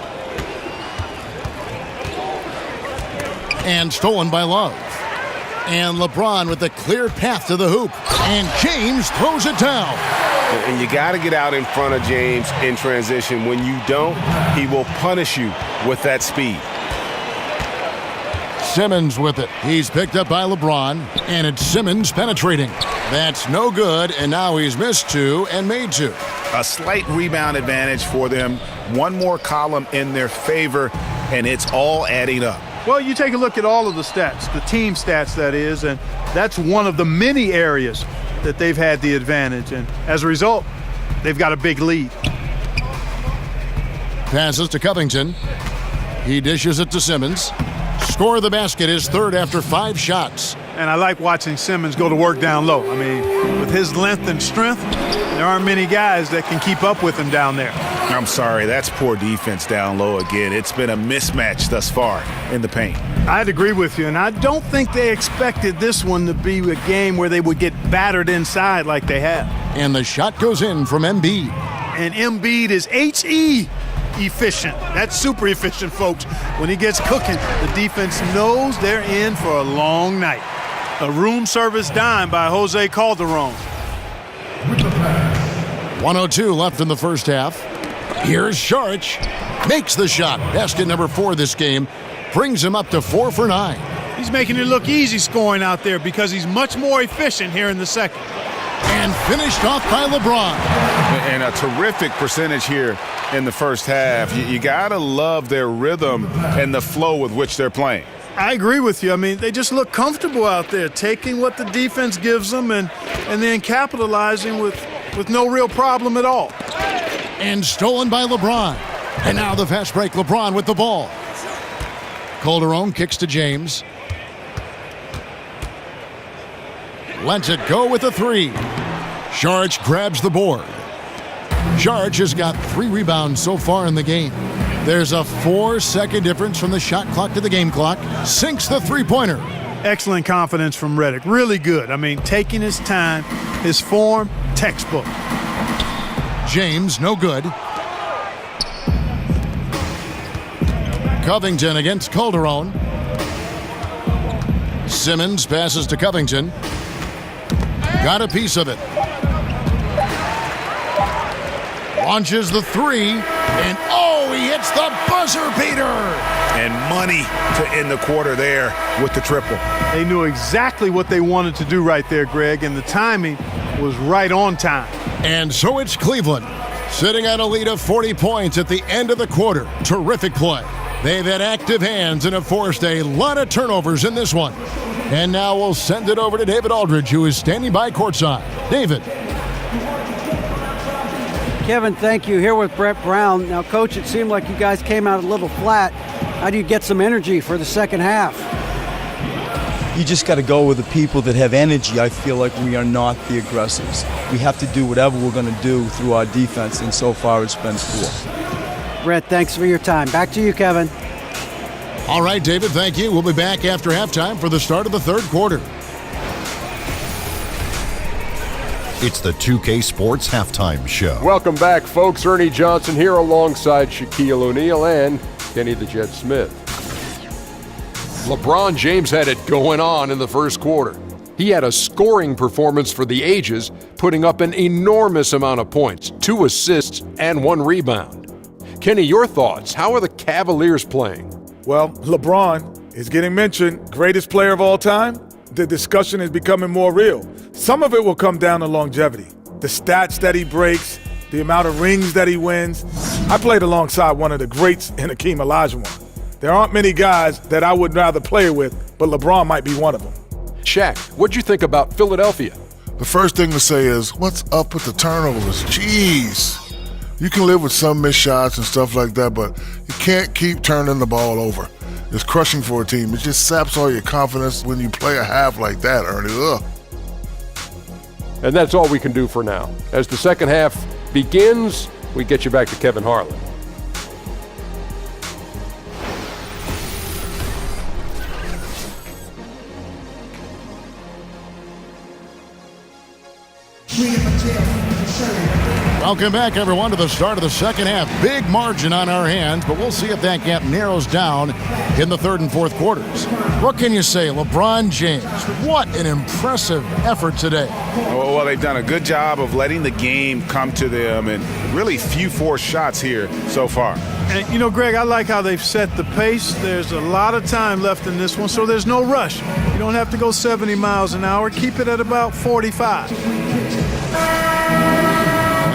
And stolen by Love. And LeBron with a clear path to the hoop. And James throws it down. And you got to get out in front of James in transition. When you don't, he will punish you with that speed. Simmons with it. He's picked up by LeBron, and it's Simmons penetrating. That's no good, and now he's missed two and made two. A slight rebound advantage for them. One more column in their favor, and it's all adding up. Well, you take a look at all of the stats, the team stats, that is, and that's one of the many areas that they've had the advantage. And as a result, they've got a big lead. Passes to Covington. He dishes it to Simmons. Score of the basket, his third after 5 shots. And I like watching Simmons go to work down low. I mean, with his length and strength, there aren't many guys that can keep up with him down there. I'm sorry, that's poor defense down low again. It's been a mismatch thus far in the paint. I'd agree with you, and I don't think they expected this one to be a game where they would get battered inside like they have. And the shot goes in from Embiid. And Embiid is H-E efficient. That's super efficient, folks. When he gets cooking, the defense knows they're in for a long night. A room service dime by Jose Calderon. 1:02 left in the first half. Here's Sharge. Makes the shot. Basket number 4 this game. Brings him up to 4 for 9. He's making it look easy scoring out there because he's much more efficient here in the second. And finished off by LeBron. And a terrific percentage here in the first half. You got to love their rhythm and the flow with which they're playing. I agree with you. I mean, they just look comfortable out there, taking what the defense gives them and then capitalizing with no real problem at all. And stolen by LeBron. And now the fast break, LeBron with the ball. Calderon kicks to James. Lets it go with a 3. Sharge grabs the board. Sharge has got 3 rebounds so far in the game. There's a 4-second difference from the shot clock to the game clock. Sinks the three-pointer. Excellent confidence from Redick. Really good. I mean, taking his time, his form, textbook. James, no good. Covington against Calderon. Simmons passes to Covington. Got a piece of it. Launches the 3, and he hits the buzzer beater. And money to end the quarter there with the triple. They knew exactly what they wanted to do right there, Greg, and the timing was right on time. And so it's Cleveland, sitting at a lead of 40 points at the end of the quarter. Terrific play. They've had active hands and have forced a lot of turnovers in this one. And now we'll send it over to David Aldridge, who is standing by courtside. David. Kevin, thank you. Here with Brett Brown. Now, Coach, it seemed like you guys came out a little flat. How do you get some energy for the second half? You just got to go with the people that have energy. I feel like we are not the aggressors. We have to do whatever we're going to do through our defense, and so far it's been poor. Brett, thanks for your time. Back to you, Kevin. All right, David, thank you. We'll be back after halftime for the start of the third quarter. It's the 2K Sports Halftime Show. Welcome back, folks. Ernie Johnson here alongside Shaquille O'Neal and Kenny the Jet Smith. LeBron James had it going on in the first quarter. He had a scoring performance for the ages, putting up an enormous amount of points, 2 assists, and 1 rebound. Kenny, your thoughts? How are the Cavaliers playing? Well, LeBron He's getting mentioned, greatest player of all time. The discussion is becoming more real. Some of it will come down to longevity, the stats that he breaks, the amount of rings that he wins. I played alongside one of the greats in Hakeem Olajuwon. There aren't many guys that I would rather play with, but LeBron might be one of them. Shaq, what'd you think about Philadelphia? The first thing to say is, what's up with the turnovers? Jeez. You can live with some missed shots and stuff like that, but you can't keep turning the ball over. It's crushing for a team. It just saps all your confidence when you play a half like that, Ernie. Ugh. And that's all we can do for now. As the second half begins, we get you back to Kevin Harlan. Welcome back, everyone, to the start of the second half. Big margin on our hands, but we'll see if that gap narrows down in the third and fourth quarters. What can you say? LeBron James, what an impressive effort today. Well, they've done a good job of letting the game come to them, and really few forced shots here so far. And, you know, Greg, I like how they've set the pace. There's a lot of time left in this one, so there's no rush. You don't have to go 70 miles an hour. Keep it at about 45.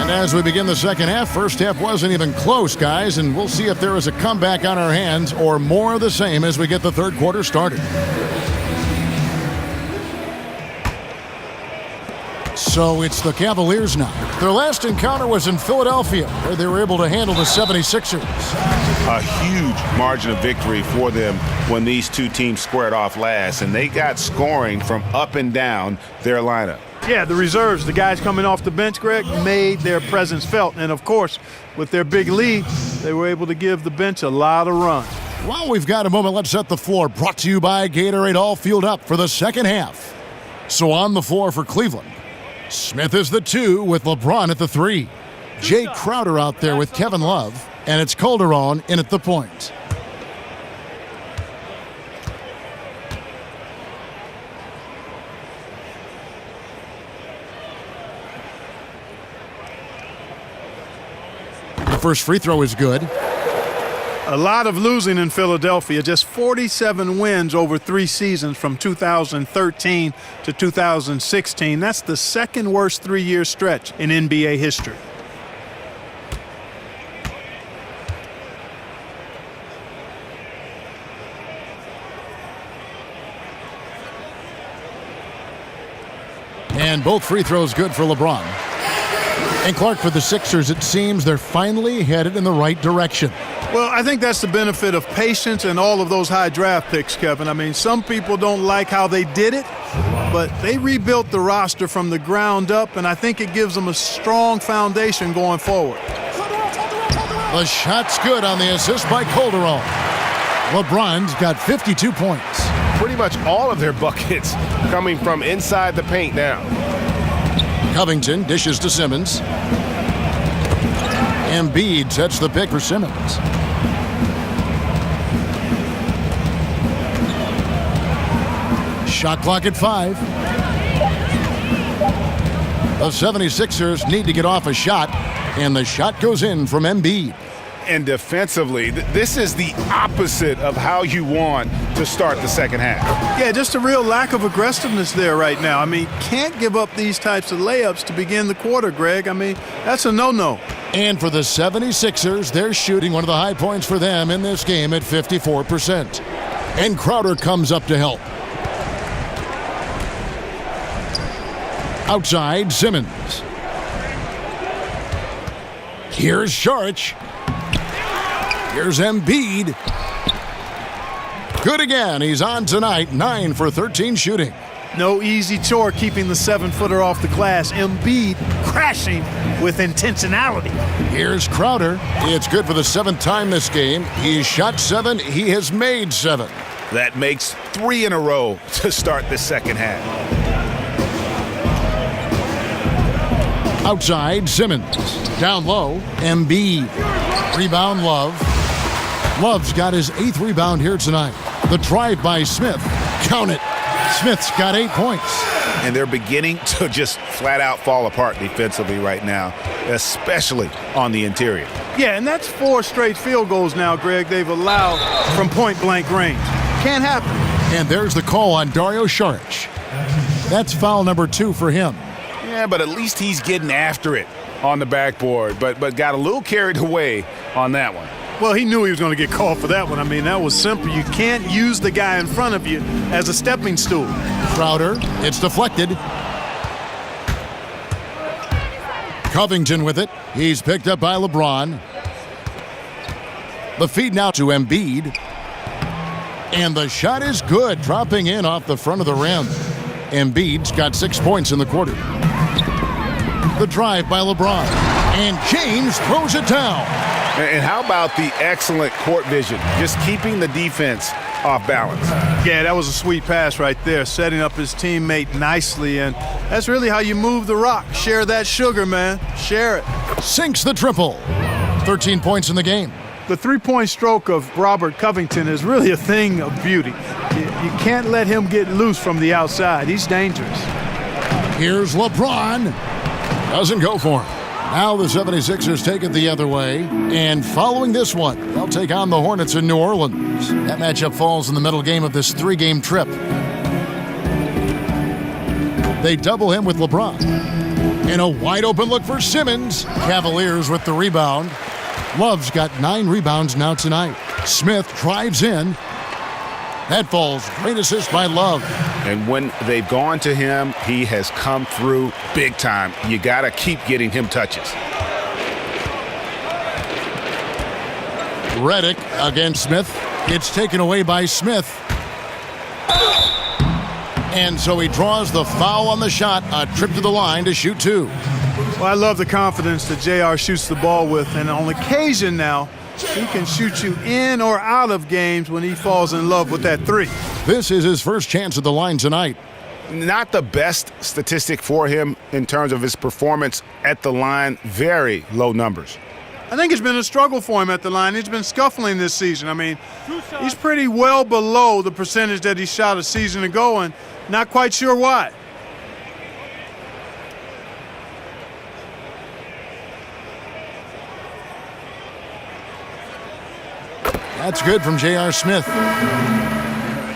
And as we begin the second half, first half wasn't even close, guys, and we'll see if there is a comeback on our hands or more of the same as we get the third quarter started. So it's the Cavaliers now. Their last encounter was in Philadelphia, where they were able to handle the 76ers. A huge margin of victory for them when these two teams squared off last, and they got scoring from up and down their lineup. Yeah, the reserves, the guys coming off the bench, Greg, made their presence felt. And, of course, with their big lead, they were able to give the bench a lot of run. While we've got a moment, let's set the floor. Brought to you by Gatorade, all fueled up for the second half. So on the floor for Cleveland, Smith is the 2 with LeBron at the 3. Jay Crowder out there with Kevin Love, and it's Calderon in at the point. The first free throw is good. A lot of losing in Philadelphia, just 47 wins over 3 seasons from 2013 to 2016. That's the second worst 3-year stretch in NBA history. And both free throws good for LeBron. And Clark, for the Sixers, it seems they're finally headed in the right direction. Well, I think that's the benefit of patience and all of those high draft picks, Kevin. I mean, some people don't like how they did it, but they rebuilt the roster from the ground up, and I think it gives them a strong foundation going forward. The shot's good on the assist by Calderon. LeBron's got 52 points. Pretty much all of their buckets coming from inside the paint now. Covington dishes to Simmons. Embiid sets the pick for Simmons. Shot clock at 5. The 76ers need to get off a shot, and the shot goes in from Embiid. And defensively, this is the opposite of how you want to start the second half. Yeah, just a real lack of aggressiveness there right now. I mean, can't give up these types of layups to begin the quarter, Greg. I mean, that's a no-no. And for the 76ers, they're shooting one of the high points for them in this game at 54%. And Crowder comes up to help. Outside, Simmons. Here's Saric. Here's Embiid. Good again. He's on tonight, 9 for 13 shooting. No easy chore keeping the 7-footer off the glass. Embiid crashing with intentionality. Here's Crowder. It's good for the 7th time this game. He's shot 7. He has made 7. That makes 3 in a row to start the second half. Outside, Simmons. Down low, Embiid. Rebound, Love. Love's got his 8th rebound here tonight. The drive by Smith. Count it. Smith's got 8 points. And they're beginning to just flat out fall apart defensively right now, especially on the interior. Yeah, and that's 4 straight field goals now, Greg, they've allowed from point-blank range. Can't happen. And there's the call on Dario Saric. That's foul number 2 for him. Yeah, but at least he's getting after it on the backboard, but got a little carried away on that one. Well, he knew he was going to get called for that one. I mean, that was simple. You can't use the guy in front of you as a stepping stool. Crowder, it's deflected. Covington with it. He's picked up by LeBron. The feed now to Embiid. And the shot is good, dropping in off the front of the rim. Embiid's got 6 points in the quarter. The drive by LeBron. And James throws it down. And how about the excellent court vision, just keeping the defense off balance? Yeah, that was a sweet pass right there, setting up his teammate nicely, and that's really how you move the rock. Share that sugar, man. Share it. Sinks the triple. 13 points in the game. The three-point stroke of Robert Covington is really a thing of beauty. You can't let him get loose from the outside. He's dangerous. Here's LeBron. Doesn't go for him. Now the 76ers take it the other way. And following this one, they'll take on the Hornets in New Orleans. That matchup falls in the middle game of this 3-game trip. They double him with LeBron. And a wide open look for Simmons. Cavaliers with the rebound. Love's got 9 rebounds now tonight. Smith drives in. That falls. Great assist by Love. And when they've gone to him, he has come through big time. You got to keep getting him touches. Redick against Smith. It's taken away by Smith. And so he draws the foul on the shot. A trip to the line to shoot 2. Well, I love the confidence that JR shoots the ball with, and on occasion now, he can shoot you in or out of games when he falls in love with that 3. This is his first chance at the line tonight. Not the best statistic for him in terms of his performance at the line. Very low numbers. I think it's been a struggle for him at the line. He's been scuffling this season. I mean, he's pretty well below the percentage that he shot a season ago, and not quite sure why. That's good from J.R. Smith.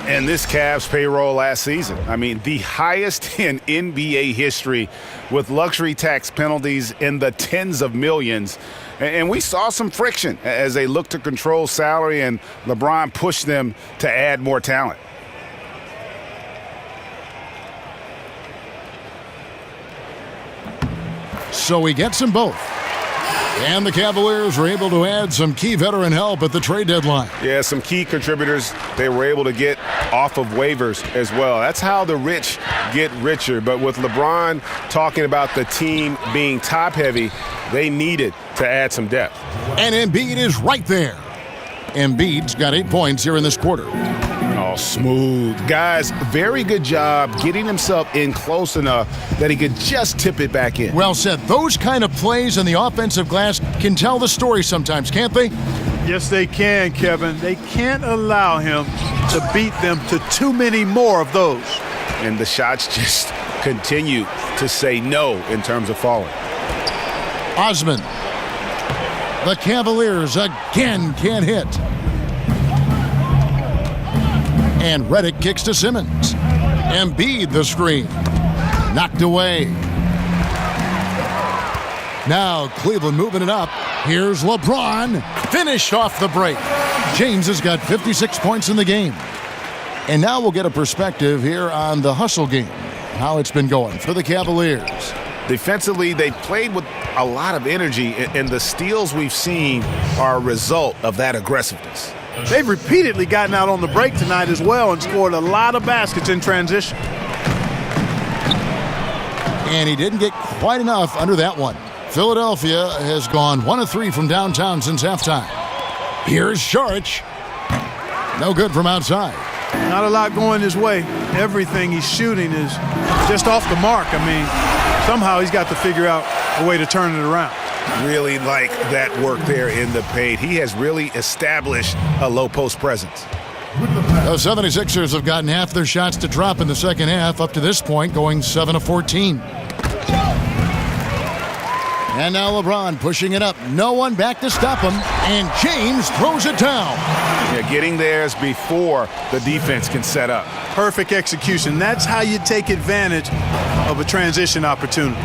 And this Cavs payroll last season, I mean, the highest in NBA history with luxury tax penalties in the tens of millions. And we saw some friction as they looked to control salary, and LeBron pushed them to add more talent. So he gets them both. And the Cavaliers were able to add some key veteran help at the trade deadline. Yeah, some key contributors they were able to get off of waivers as well. That's how the rich get richer. But with LeBron talking about the team being top-heavy, they needed to add some depth. And Embiid is right there. Embiid's got 8 points here in this quarter. Oh, smooth. Guys, very good job getting himself in close enough that he could just tip it back in. Well said. Those kind of plays in the offensive glass can tell the story sometimes, can't they? Yes, they can, Kevin. They can't allow him to beat them to too many more of those. And the shots just continue to say no in terms of falling. Osman. The Cavaliers again can't hit. And Redick kicks to Simmons. Embiid the screen. Knocked away. Now Cleveland moving it up. Here's LeBron. Finish off the break. James has got 56 points in the game. And now we'll get a perspective here on the hustle game. How it's been going for the Cavaliers. Defensively, they played with a lot of energy, and the steals we've seen are a result of that aggressiveness. They've repeatedly gotten out on the break tonight as well and scored a lot of baskets in transition. And he didn't get quite enough under that one. Philadelphia has gone 1 of 3 from downtown since halftime. Here's Saric. No good from outside. Not a lot going his way. Everything he's shooting is just off the mark. I mean, somehow he's got to figure out a way to turn it around. Really like that work there in the paint. He has really established a low post presence. The 76ers have gotten half their shots to drop in the second half up to this point, going 7 of 14. And now LeBron pushing it up. No one back to stop him. And James throws it down. Yeah, getting theirs before the defense can set up. Perfect execution. That's how you take advantage of a transition opportunity.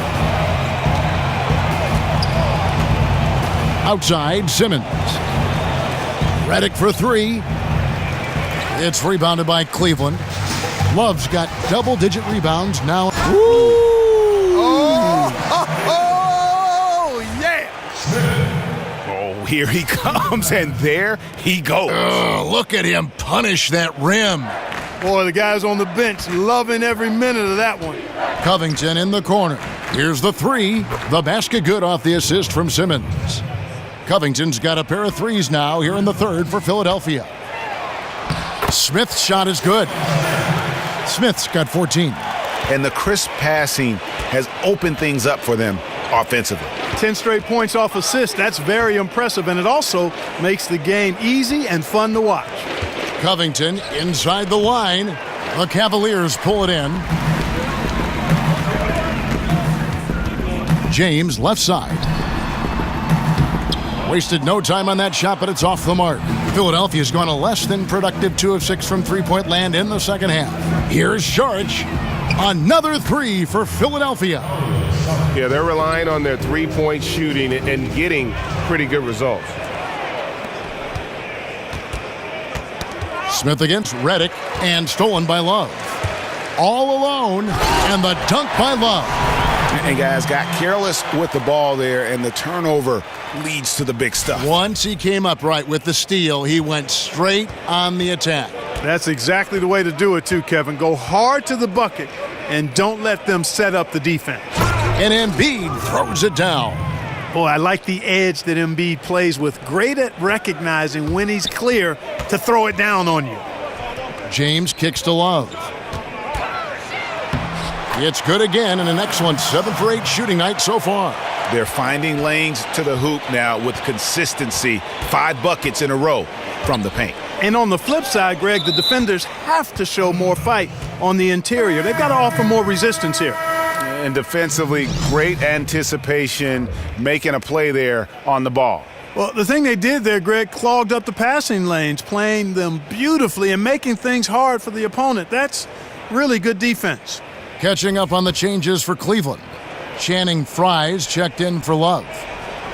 Outside, Simmons. Redick for three. It's rebounded by Cleveland. Love's got double-digit rebounds now. Oh, yeah! Oh, here he comes, and there he goes. Look at him punish that rim. Boy, the guys on the bench loving every minute of that one. Covington in the corner. Here's the three. The basket good off the assist from Simmons. Covington's got a pair of threes now here in the third for Philadelphia. Smith's shot is good. Smith's got 14. And the crisp passing has opened things up for them offensively. 10 straight points off assists. That's very impressive, and it also makes the game easy and fun to watch. Covington inside the line. The Cavaliers pull it in. James left side. Wasted no time on that shot, but it's off the mark. Philadelphia's gone a less than productive 2 of 6 from three-point land in the second half. Here's Saric. Another three for Philadelphia. Yeah, they're relying on their three-point shooting and getting pretty good results. Smith against Redick and stolen by Love. All alone, and the dunk by Love. And guys got careless with the ball there, and the turnover leads to the big stuff. Once he came up right with the steal, he went straight on the attack. That's exactly the way to do it too, Kevin. Go hard to the bucket and don't let them set up the defense. And Embiid throws it down. Boy, I like the edge that Embiid plays with. Great at recognizing when he's clear to throw it down on you. James kicks to Love. It's good again, and an excellent 7 for 8 shooting night so far. They're finding lanes to the hoop now with consistency. 5 buckets in a row from the paint. And on the flip side, Greg, the defenders have to show more fight on the interior. They've got to offer more resistance here. And defensively, great anticipation, making a play there on the ball. Well, the thing they did there, Greg, clogged up the passing lanes, playing them beautifully and making things hard for the opponent. That's really good defense. Catching up on the changes for Cleveland. Channing Frye's checked in for Love.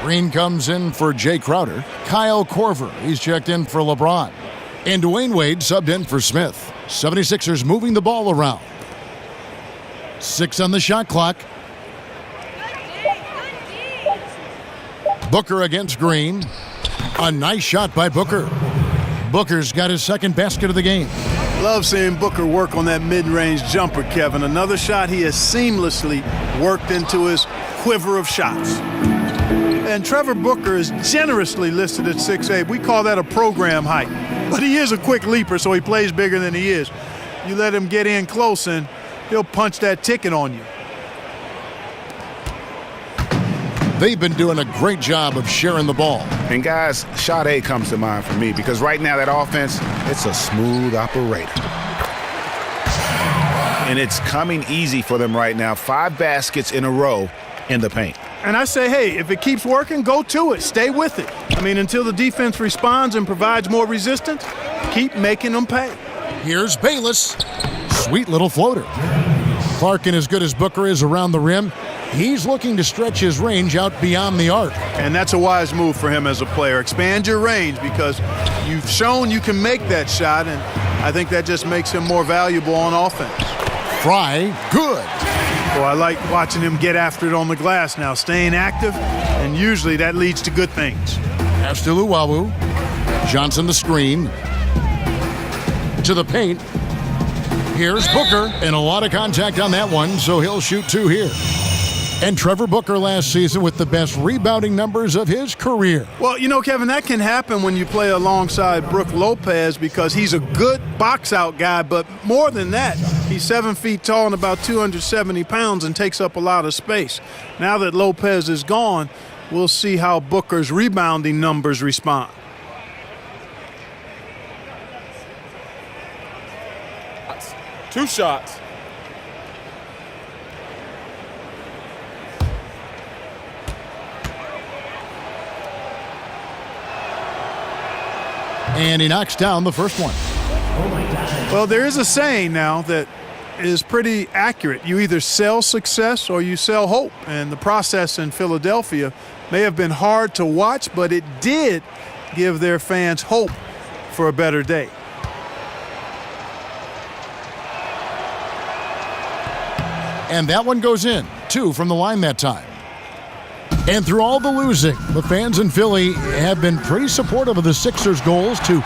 Green comes in for Jay Crowder. Kyle Korver, he's checked in for LeBron. And Dwayne Wade subbed in for Smith. 76ers moving the ball around. 6 on the shot clock. Booker against Green. A nice shot by Booker. Booker's got his second basket of the game. Love seeing Booker work on that mid-range jumper, Kevin. Another shot he has seamlessly worked into his quiver of shots. And Trevor Booker is generously listed at 6'8". We call that a program height. But he is a quick leaper, so he plays bigger than he is. You let him get in close, and he'll punch that ticket on you. They've been doing a great job of sharing the ball. And guys, shot A comes to mind for me because right now that offense, it's a smooth operator. And it's coming easy for them right now. 5 baskets in a row in the paint. And I say, hey, if it keeps working, go to it. Stay with it. I mean, until the defense responds and provides more resistance, keep making them pay. Here's Bayless. Sweet little floater. Clark, as good as Booker is around the rim, he's looking to stretch his range out beyond the arc. And that's a wise move for him as a player. Expand your range because you've shown you can make that shot, and I think that just makes him more valuable on offense. Frye, good. Well, I like watching him get after it on the glass now, staying active, and usually that leads to good things. Pass to Luwawu. Johnson the screen. To the paint. Here's Booker, and a lot of contact on that one, so he'll shoot 2 here. And Trevor Booker last season with the best rebounding numbers of his career. Well, you know, Kevin, that can happen when you play alongside Brook Lopez because he's a good box-out guy, but more than that, he's 7 feet tall and about 270 pounds and takes up a lot of space. Now that Lopez is gone, we'll see how Booker's rebounding numbers respond. Two shots. And he knocks down the first one. Well, there is a saying now that is pretty accurate. You either sell success or you sell hope. And the process in Philadelphia may have been hard to watch, but it did give their fans hope for a better day. And that one goes in. 2 from the line that time. And through all the losing, the fans in Philly have been pretty supportive of the Sixers' goals to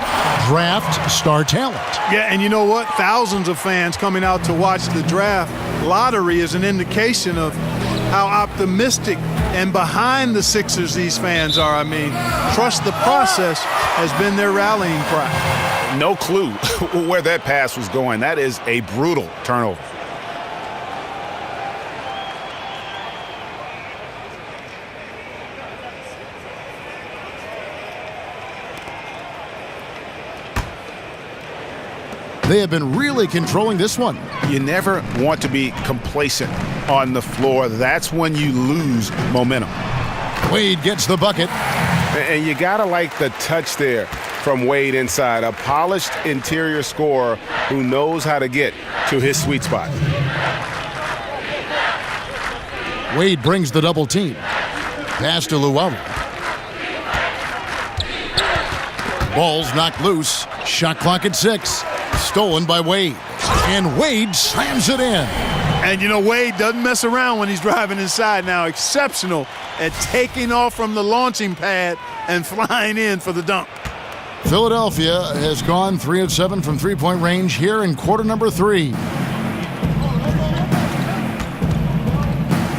draft star talent. Yeah, and you know what? Thousands of fans coming out to watch the draft lottery is an indication of how optimistic and behind the Sixers these fans are. I mean, trust the process has been their rallying cry. No clue where that pass was going. That is a brutal turnover. They have been really controlling this one. You never want to be complacent on the floor. That's when you lose momentum. Wade gets the bucket. And you got to like the touch there from Wade inside. A polished interior scorer who knows how to get to his sweet spot. Wade brings the double team. Pass to Luau. Ball's knocked loose. Shot clock at 6. Stolen by Wade. And Wade slams it in. And you know, Wade doesn't mess around when he's driving inside now. Exceptional at taking off from the launching pad and flying in for the dunk. Philadelphia has gone 3 of 7 from three-point range here in quarter number 3.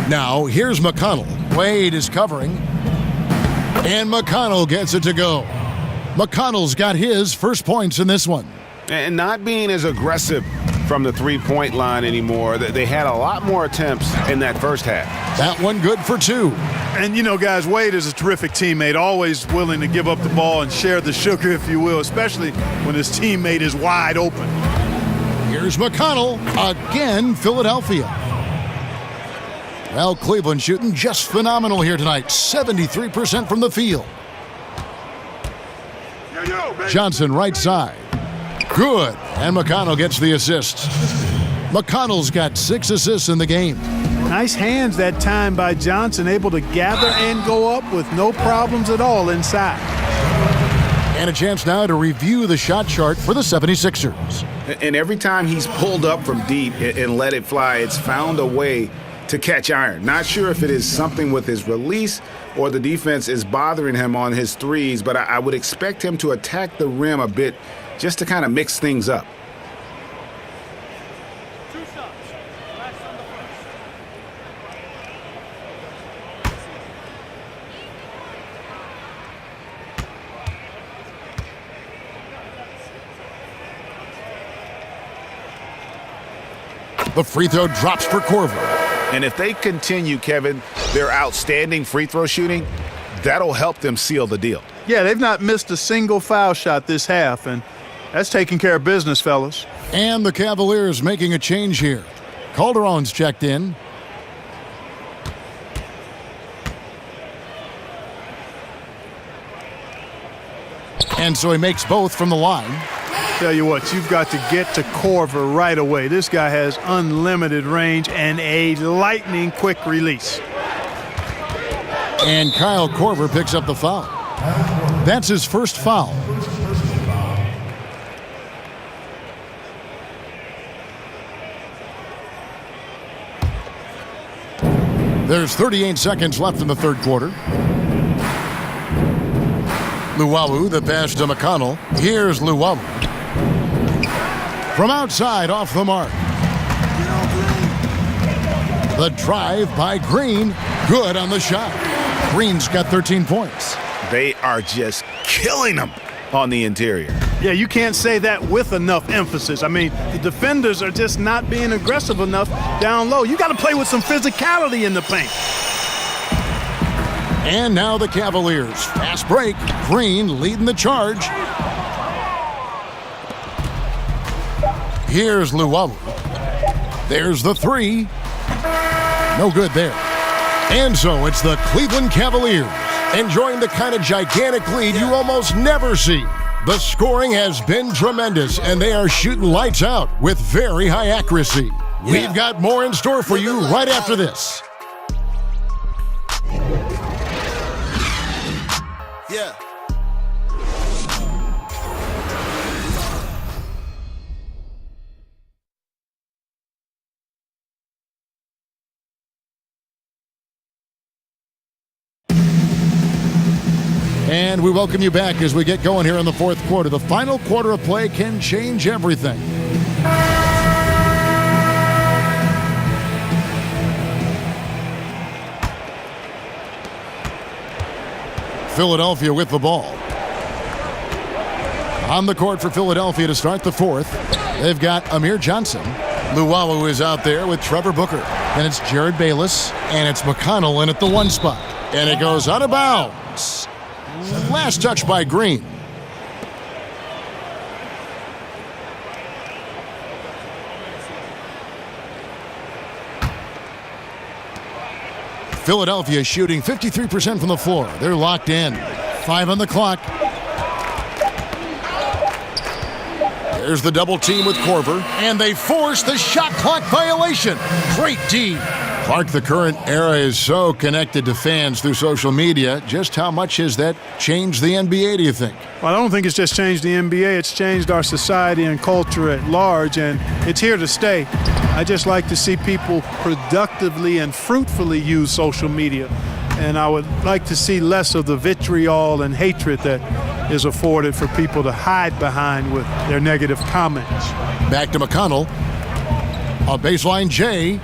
Now, here's McConnell. Wade is covering. And McConnell gets it to go. McConnell's got his first points in this one. And not being as aggressive from the three-point line anymore. They had a lot more attempts in that first half. That one good for 2. And, you know, guys, Wade is a terrific teammate, always willing to give up the ball and share the sugar, if you will, especially when his teammate is wide open. Here's McConnell. Again, Philadelphia. Well, Cleveland shooting just phenomenal here tonight. 73% from the field. Johnson right side. Good. And McConnell gets the assist. McConnell's got 6 assists in the game. Nice hands that time by Johnson, able to gather and go up with no problems at all inside. And a chance now to review the shot chart for the 76ers. And every time he's pulled up from deep and let it fly, it's found a way to catch iron. Not sure if it is something with his release or the defense is bothering him on his threes, but I would expect him to attack the rim a bit just to kind of mix things up. 2 shots. Last on the first. The free throw drops for Korver. And if they continue, Kevin, their outstanding free throw shooting, that'll help them seal the deal. Yeah, they've not missed a single foul shot this half, and that's taking care of business, fellas. And the Cavaliers making a change here. Calderon's checked in. And so he makes both from the line. Tell you what, you've got to get to Korver right away. This guy has unlimited range and a lightning quick release. And Kyle Korver picks up the foul. That's his first foul. There's 38 seconds left in the third quarter. Luau, the pass to McConnell. Here's Luau. From outside, off the mark. The drive by Green. Good on the shot. Green's got 13 points. They are just killing them on the interior. Yeah, you can't say that with enough emphasis. I mean, the defenders are just not being aggressive enough down low. You got to play with some physicality in the paint. And now the Cavaliers. Fast break. Green leading the charge. Here's Luau. There's the 3. No good there. And so it's the Cleveland Cavaliers enjoying the kind of gigantic lead you almost never see The scoring has been tremendous, and they are shooting lights out with very high accuracy. We've got more in store for you right after this. Yeah. And we welcome you back as we get going here in the fourth quarter. The final quarter of play can change everything. Philadelphia with the ball. On the court for Philadelphia to start the fourth, they've got Amir Johnson. Luwawu is out there with Trevor Booker. Then it's Jared Bayless, and it's McConnell in at the one spot. And it goes out of bounds. Last touch by Green. Philadelphia shooting 53% from the floor. They're locked in. 5 on the clock. There's the double team with Korver, and they force the shot clock violation. Great D. Clark, the current era is so connected to fans through social media. Just how much has that changed the NBA, do you think? Well, I don't think it's just changed the NBA. It's changed our society and culture at large, and it's here to stay. I just like to see people productively and fruitfully use social media. And I would like to see less of the vitriol and hatred that is afforded for people to hide behind with their negative comments. Back to McConnell. A baseline J.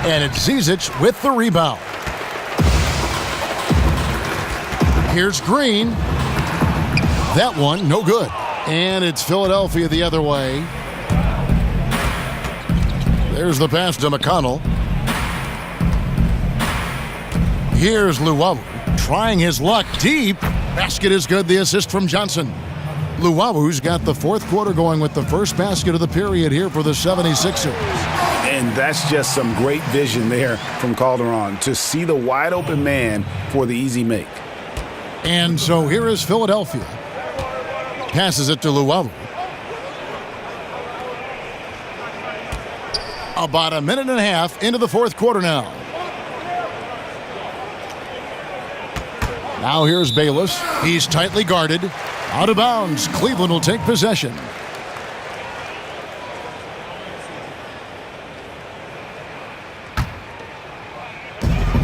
And it's Zizic with the rebound. Here's Green. That one, no good. And it's Philadelphia the other way. There's the pass to McConnell. Here's Luwawu trying his luck deep. Basket is good. The assist from Johnson. Luwawu's got the fourth quarter going with the first basket of the period here for the 76ers. And that's just some great vision there from Calderon to see the wide open man for the easy make. And so here is Philadelphia. Passes it to Luwawu. About a minute and a half into the fourth quarter now. Now here's Bayless. He's tightly guarded. Out of bounds. Cleveland will take possession.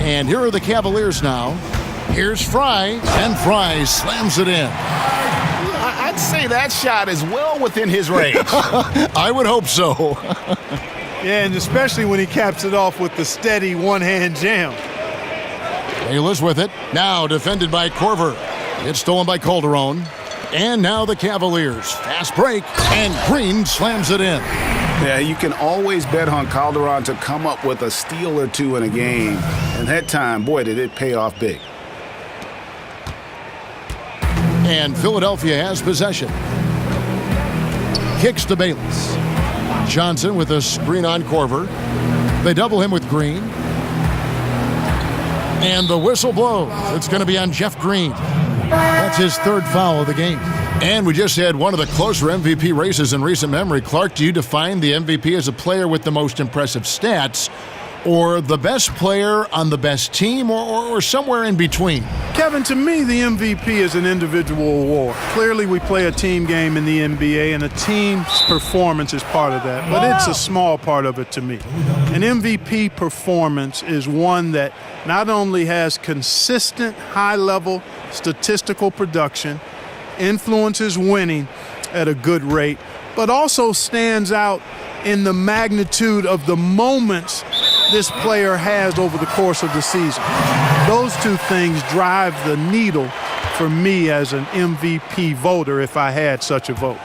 And here are the Cavaliers now. Here's Fry, and Fry slams it in. I'd say that shot is well within his range. I would hope so. Yeah, and especially when he caps it off with the steady one-hand jam. Bayless with it. Now defended by Korver. It's stolen by Calderon. And now the Cavaliers. Fast break, and Green slams it in. Yeah, you can always bet on Calderon to come up with a steal or two in a game. And that time, boy, did it pay off big. And Philadelphia has possession. Kicks to Bayless. Johnson with a screen on Korver. They double him with Green. And the whistle blows. It's going to be on Jeff Green. That's his third foul of the game. And we just had one of the closer MVP races in recent memory. Clark, do you define the MVP as a player with the most impressive stats, or the best player on the best team, or somewhere in between? Kevin, to me, the MVP is an individual award. Clearly, we play a team game in the NBA, and a team's performance is part of that, but it's a small part of it to me. An MVP performance is one that not only has consistent, high-level statistical production, influences winning at a good rate, but also stands out in the magnitude of the moments this player has over the course of the season. Those two things drive the needle for me as an MVP voter if I had such a vote.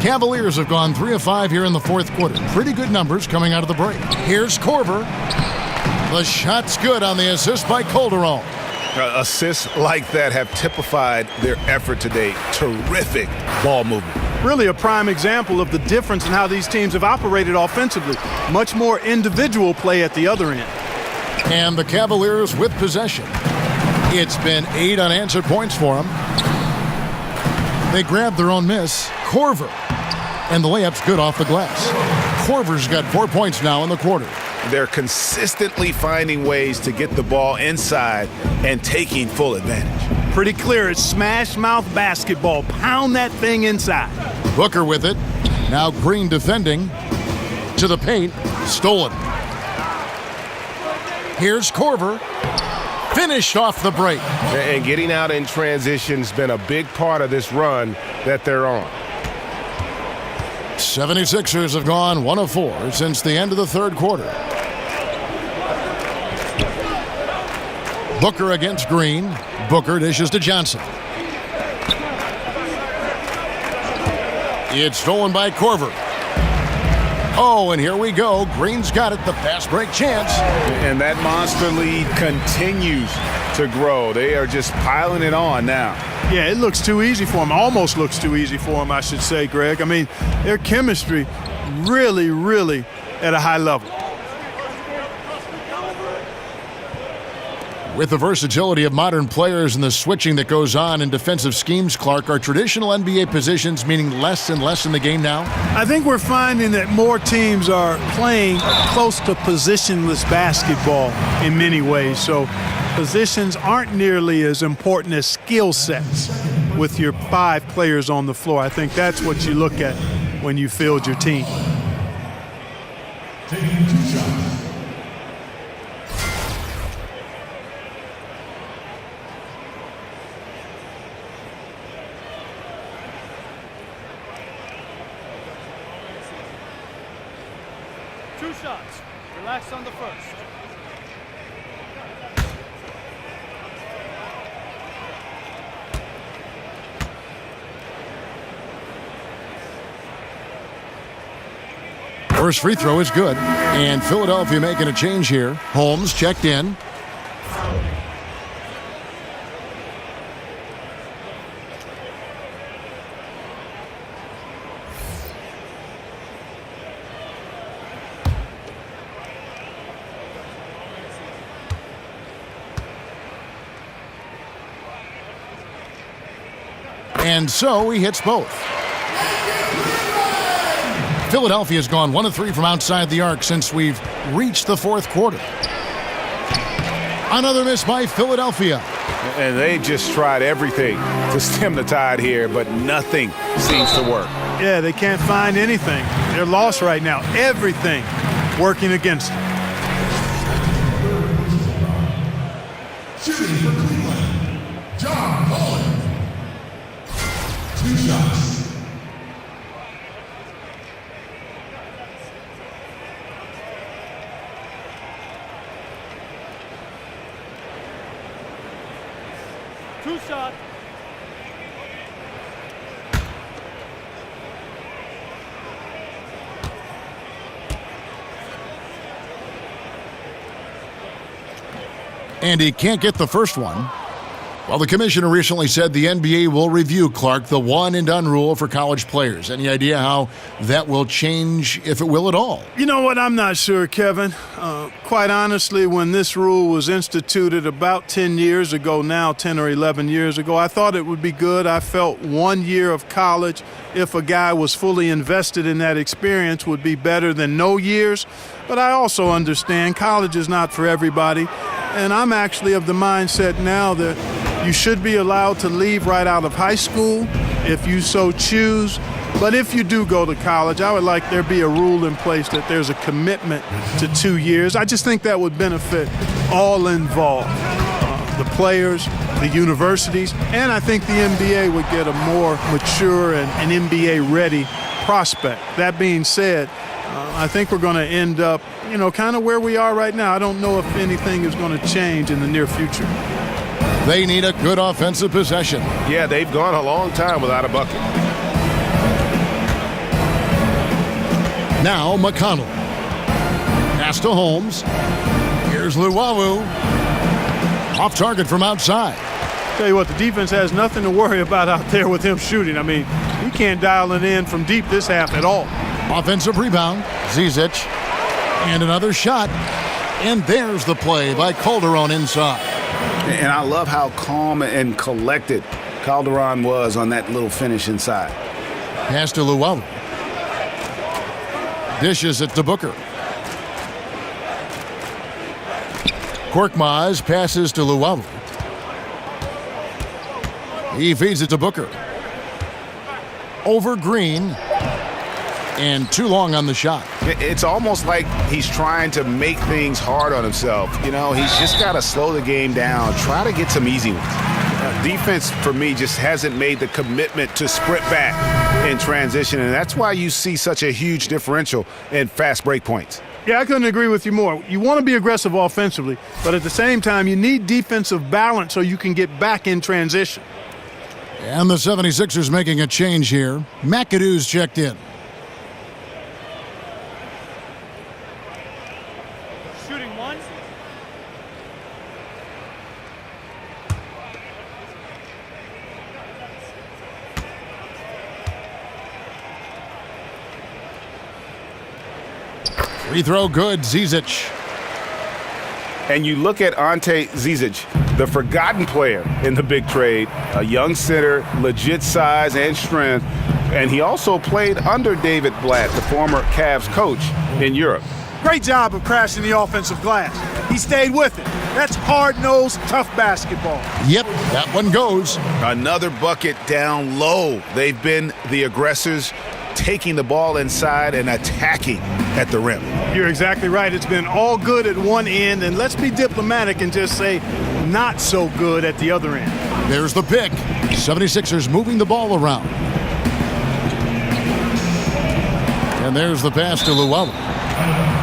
Cavaliers have gone 3 of 5 here in the fourth quarter. Pretty good numbers coming out of the break. Here's Korver. The shot's good on the assist by Calderon. Assists like that have typified their effort today. Terrific ball movement. Really a prime example of the difference in how these teams have operated offensively. Much more individual play at the other end. And the Cavaliers with possession. It's been 8 unanswered points for them. They grab their own miss. Korver. And the layup's good off the glass. Korver's got 4 points now in the quarter. They're consistently finding ways to get the ball inside and taking full advantage. Pretty clear. It's smash mouth basketball. Pound that thing inside. Booker with it. Now Green defending. To the paint. Stolen. Here's Korver. Finished off the break. And getting out in transition has been a big part of this run that they're on. 76ers have gone 1 of 4 since the end of the third quarter. Booker against Green. Booker dishes to Johnson. It's stolen by Korver. Oh, and here we go. Green's got it. The fast break chance. And that monster lead continues to grow. They are just piling it on now. Yeah, it looks too easy for him. Almost looks too easy for him, I should say, Greg. I mean, their chemistry really, really at a high level. With the versatility of modern players and the switching that goes on in defensive schemes, Clark, are traditional NBA positions meaning less and less in the game now? I think we're finding that more teams are playing close to positionless basketball in many ways. So positions aren't nearly as important as skill sets with your 5 players on the floor. I think that's what you look at when you field your team. Taking 2 shots. Relax on the first. First free throw is good. And Philadelphia making a change here. Holmes checked in. And so he hits both. Philadelphia's gone 1 of 3 from outside the arc since we've reached the fourth quarter. Another miss by Philadelphia. And they just tried everything to stem the tide here, but nothing seems to work. Yeah, they can't find anything. They're lost right now. Everything working against them. Shooting for Cleveland, John Holland. 2 shots. Shot. And he can't get the first one. Well, the commissioner recently said the NBA will review, Clark, the one and done rule for college players. Any idea how that will change, if it will at all? You know what? I'm not sure, Kevin. Quite honestly, when this rule was instituted about 10 years ago now, 10 or 11 years ago, I thought it would be good. I felt 1 year of college, if a guy was fully invested in that experience, would be better than no years. But I also understand college is not for everybody. And I'm actually of the mindset now that you should be allowed to leave right out of high school if you so choose. But if you do go to college, I would like there be a rule in place that there's a commitment to 2 years. I just think that would benefit all involved, the players, the universities, and I think the NBA would get a more mature and an NBA-ready prospect. That being said, I think we're going to end up, kind of where we are right now. I don't know if anything is going to change in the near future. They need a good offensive possession. Yeah, they've gone a long time without a bucket. Now McConnell. Pass to Holmes. Here's Luwawu. Off target from outside. Tell you what, the defense has nothing to worry about out there with him shooting. I mean, he can't dial it in from deep this half at all. Offensive rebound. Zizic. And another shot. And there's the play by Calderon inside. And I love how calm and collected Calderon was on that little finish inside. Pass to Luwawu. Dishes it to Booker. Korkmaz passes to Luwawu. He feeds it to Booker. Over Green. And too long on the shot. It's almost like he's trying to make things hard on himself. You know, he's just got to slow the game down, try to get some easy ones. Defense, for me, just hasn't made the commitment to sprint back in transition, and that's why you see such a huge differential in fast break points. Yeah, I couldn't agree with you more. You want to be aggressive offensively, but at the same time, you need defensive balance so you can get back in transition. And the 76ers making a change here. McAdoo's checked in. Shooting one. Free throw good, Zizic. And you look at Ante Zizic, the forgotten player in the big trade, a young center, legit size and strength, and he also played under David Blatt, the former Cavs coach in Europe. Great job of crashing the offensive glass. He stayed with it. That's hard-nosed, tough basketball. Yep, that one goes. Another bucket down low. They've been the aggressors, taking the ball inside and attacking at the rim. You're exactly right. It's been all good at one end, and let's be diplomatic and just say not so good at the other end. There's the pick. 76ers moving the ball around. And there's the pass to Luwawu.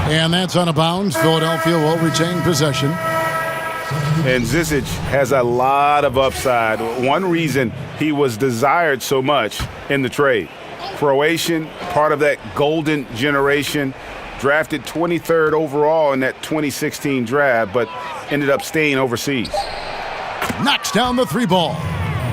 And that's out of bounds. Philadelphia will retain possession. And Zizic has a lot of upside. One reason he was desired so much in the trade. Croatian, part of that golden generation, drafted 23rd overall in that 2016 draft, but ended up staying overseas. Knocks down the three ball.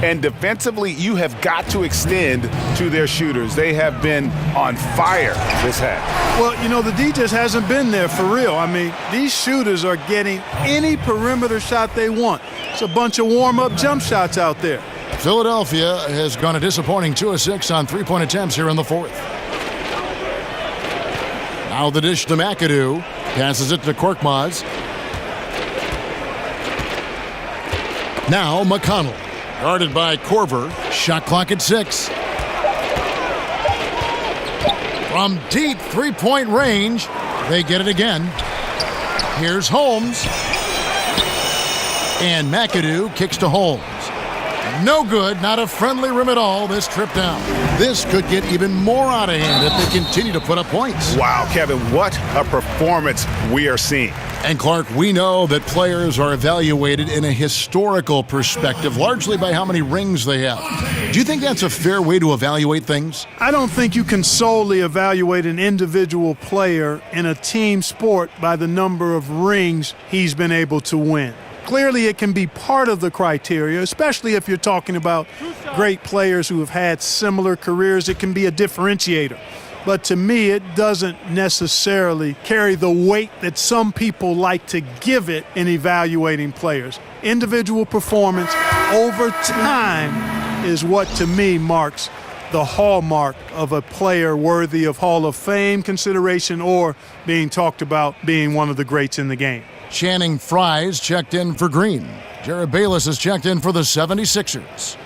And defensively, you have got to extend to their shooters. They have been on fire this half. Well, you know, the D just hasn't been there for real. I mean, these shooters are getting any perimeter shot they want. It's a bunch of warm-up jump shots out there. Philadelphia has gone a disappointing 2 of 6 on three-point attempts here in the fourth. Now the dish to McAdoo. Passes it to Korkmaz. Now McConnell. Guarded by Korver. Shot clock at 6. From deep three-point range, they get it again. Here's Holmes. And McAdoo kicks to Holmes. No good, not a friendly rim at all this trip down. This could get even more out of hand if they continue to put up points. Wow, Kevin, what a performance we are seeing. And Clark, we know that players are evaluated in a historical perspective, largely by how many rings they have. Do you think that's a fair way to evaluate things? I don't think you can solely evaluate an individual player in a team sport by the number of rings he's been able to win. Clearly, it can be part of the criteria, especially if you're talking about great players who have had similar careers. It can be a differentiator. But to me, it doesn't necessarily carry the weight that some people like to give it in evaluating players. Individual performance over time is what, to me, marks the hallmark of a player worthy of Hall of Fame consideration or being talked about being one of the greats in the game. Channing Frye's checked in for Green. Jared Bayless is checked in for the 76ers.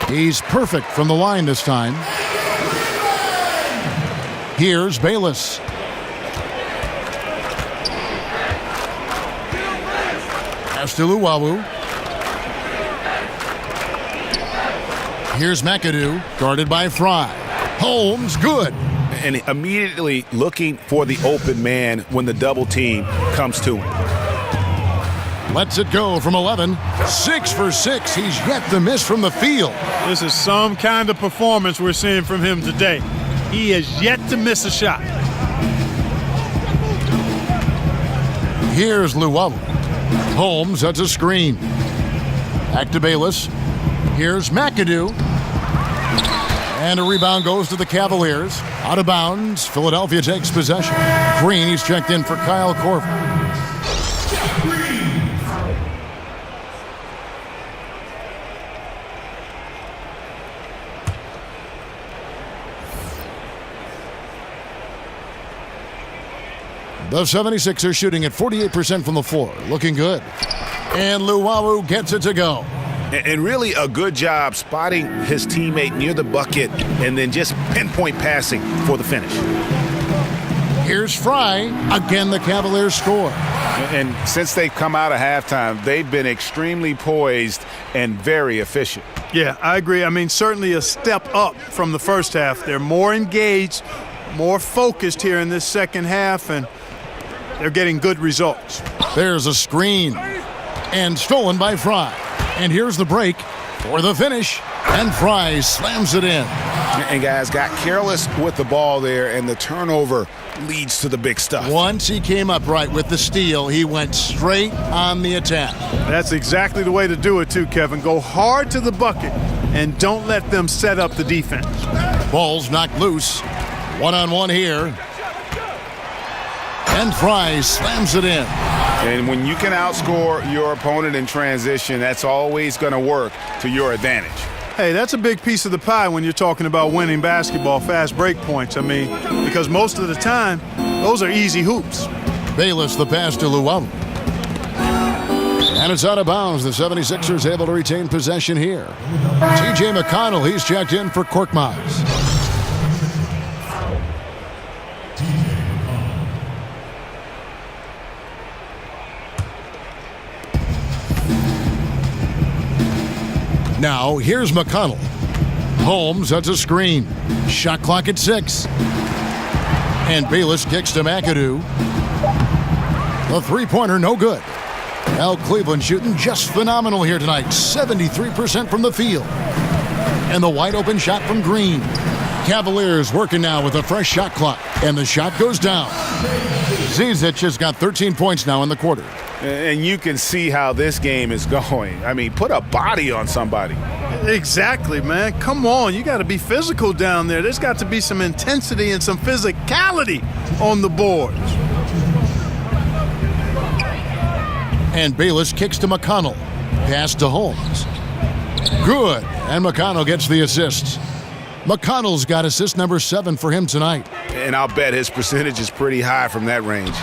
He's perfect from the line this time. Here's Bayless. Pass to Luwawu. Here's McAdoo, guarded by Fry. Holmes, good. And immediately looking for the open man when the double team comes to him. Lets it go from 11. 6 for 6. He's yet to miss from the field. This is some kind of performance we're seeing from him today. He has yet to miss a shot. Here's Luwawu. Holmes, that's a screen. Back to Bayless. Here's McAdoo. And a rebound goes to the Cavaliers. Out of bounds. Philadelphia takes possession. Green, he's checked in for Kyle Korver. The 76ers shooting at 48% from the floor. Looking good. And Luwawu gets it to go. And really a good job spotting his teammate near the bucket and then just pinpoint passing for the finish. Here's Fry. Again, the Cavaliers score. And since they've come out of halftime, they've been extremely poised and very efficient. Yeah, I agree. I mean, certainly a step up from the first half. They're more engaged, more focused here in this second half, and they're getting good results. There's a screen. And stolen by Fry. And here's the break for the finish. And Fry slams it in. And guys got careless with the ball there, and the turnover leads to the big stuff. Once he came up right with the steal, he went straight on the attack. That's exactly the way to do it too, Kevin. Go hard to the bucket and don't let them set up the defense. Ball's knocked loose. One-on-one here. And Fry slams it in. And when you can outscore your opponent in transition, that's always going to work to your advantage. Hey, that's a big piece of the pie when you're talking about winning basketball, fast break points. I mean, because most of the time, those are easy hoops. Bayless the pass to Luwawu. And it's out of bounds. The 76ers able to retain possession here. TJ McConnell, he's checked in for Korkmaz. Now, here's McConnell. Holmes, that's a screen. Shot clock at 6. And Bayless kicks to McAdoo. The three-pointer, no good. Al Cleveland shooting just phenomenal here tonight. 73% from the field. And the wide-open shot from Green. Cavaliers working now with a fresh shot clock. And the shot goes down. Zizic has got 13 points now in the quarter. And you can see how this game is going. I mean, put a body on somebody. Exactly, man. Come on. You got to be physical down there. There's got to be some intensity and some physicality on the boards. And Bayless kicks to McConnell. Pass to Holmes. Good. And McConnell gets the assist. McConnell's got assist number 7 for him tonight. And I'll bet his percentage is pretty high from that range.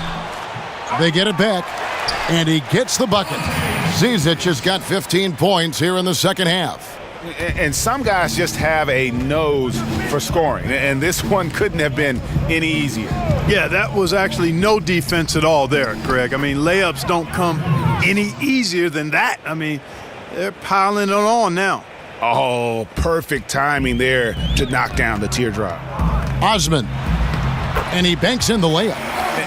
They get it back. And he gets the bucket. Zizic has got 15 points here in the second half. And some guys just have a nose for scoring. And this one couldn't have been any easier. Yeah, that was actually no defense at all there, Greg. I mean, layups don't come any easier than that. I mean, they're piling it on now. Oh, perfect timing there to knock down the teardrop. Osman. And he banks in the layup.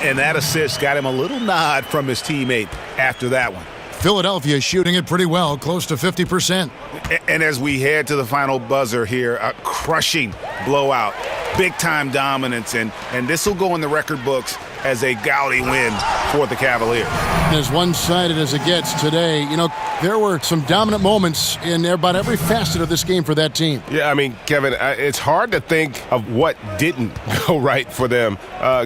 And that assist got him a little nod from his teammate after that one. Philadelphia shooting it pretty well, close to 50%. And as we head to the final buzzer here, a crushing blowout, big-time dominance, and this will go in the record books as a gaudy win for the Cavaliers. As one-sided as it gets today, you know, there were some dominant moments in about every facet of this game for that team. Yeah, I mean, Kevin, it's hard to think of what didn't go right for them.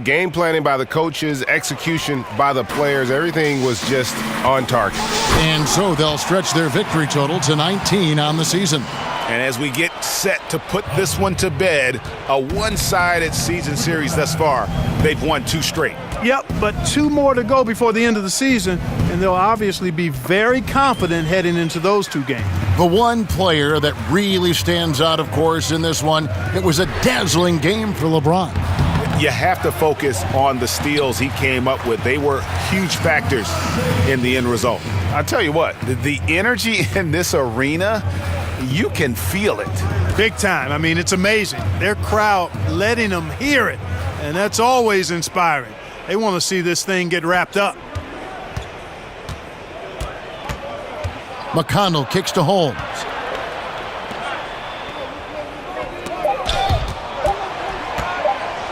Game planning by the coaches, execution by the players, everything was just on target. And so they'll stretch their victory total to 19 on the season. And as we get set to put this one to bed, a one-sided season series thus far, they've won 2 straight. Yep, but 2 more to go before the end of the season, and they'll obviously be very confident heading into those 2 games. The one player that really stands out, of course, in this one, it was a dazzling game for LeBron. You have to focus on the steals he came up with. They were huge factors in the end result. I'll tell you what, the energy in this arena, you can feel it. Big time. I mean, it's amazing. Their crowd letting them hear it, and that's always inspiring. They want to see this thing get wrapped up. McConnell kicks to Holmes.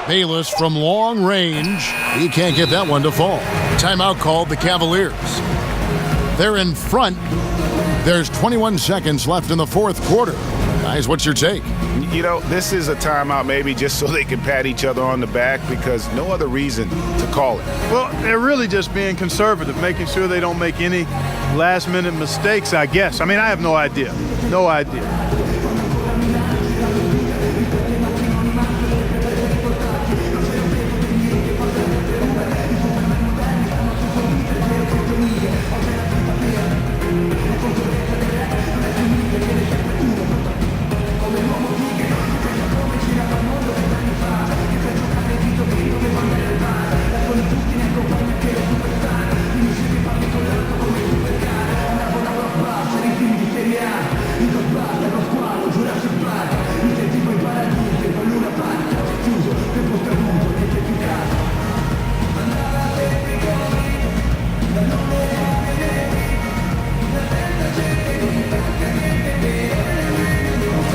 Bayless from long range. He can't get that one to fall. Timeout called the Cavaliers. They're in front. There's 21 seconds left in the fourth quarter. Guys, what's your take? You know, this is a timeout maybe just so they can pat each other on the back because no other reason to call it. Well, they're really just being conservative, making sure they don't make any last-minute mistakes, I guess. I mean, I have no idea. No idea.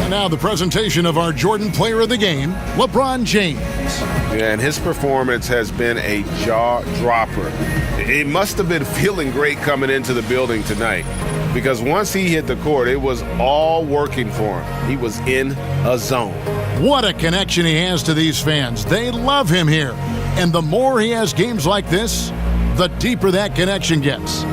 Now the presentation of our Jordan Player of the Game, LeBron James. Yeah, and his performance has been a jaw-dropper. It must have been feeling great coming into the building tonight because once he hit the court, it was all working for him. He was in a zone. What a connection he has to these fans. They love him here. And the more he has games like this, the deeper that connection gets.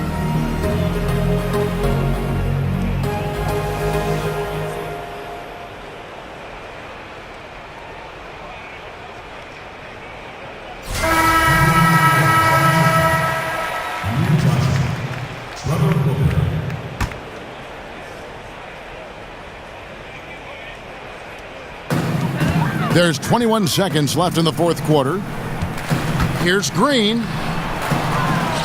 There's 21 seconds left in the fourth quarter. Here's Green.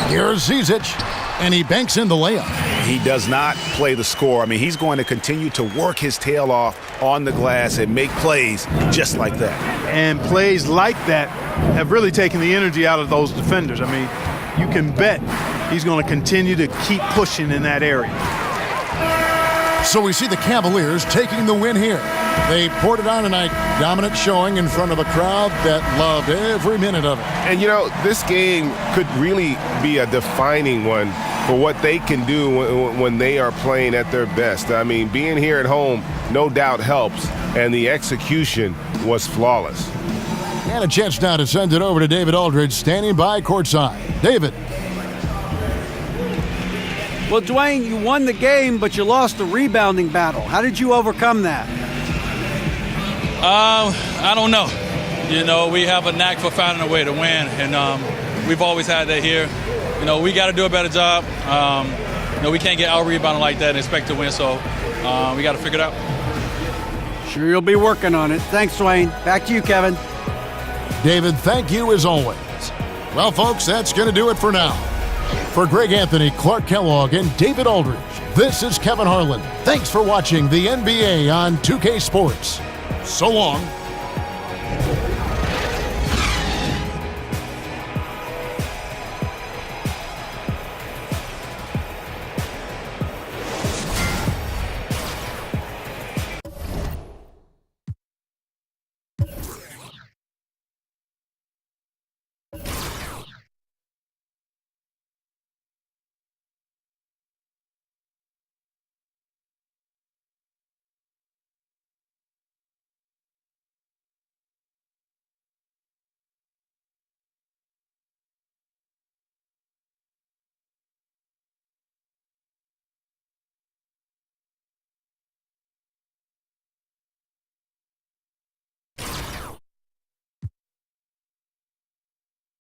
Here's Zizic. And he banks in the layup. He does not play the score. I mean, he's going to continue to work his tail off on the glass and make plays just like that. And plays like that have really taken the energy out of those defenders. I mean, you can bet he's going to continue to keep pushing in that area. So we see the Cavaliers taking the win here. They poured it on tonight. Dominant showing in front of a crowd that loved every minute of it. And, you know, this game could really be a defining one for what they can do when they are playing at their best. I mean, being here at home no doubt helps, and the execution was flawless. And a chance now to send it over to David Aldridge, standing by courtside. David. Well, Dwayne, you won the game, but you lost the rebounding battle. How did you overcome that? I don't know. You know, we have a knack for finding a way to win, and we've always had that here. You know, we got to do a better job. You know, we can't get out-rebounded like that and expect to win, so we got to figure it out. Sure, you'll be working on it. Thanks, Dwayne. Back to you, Kevin. David, thank you as always. Well, folks, that's going to do it for now. For Greg Anthony, Clark Kellogg, and David Aldridge, this is Kevin Harlan. Thanks for watching the NBA on 2K Sports. So long.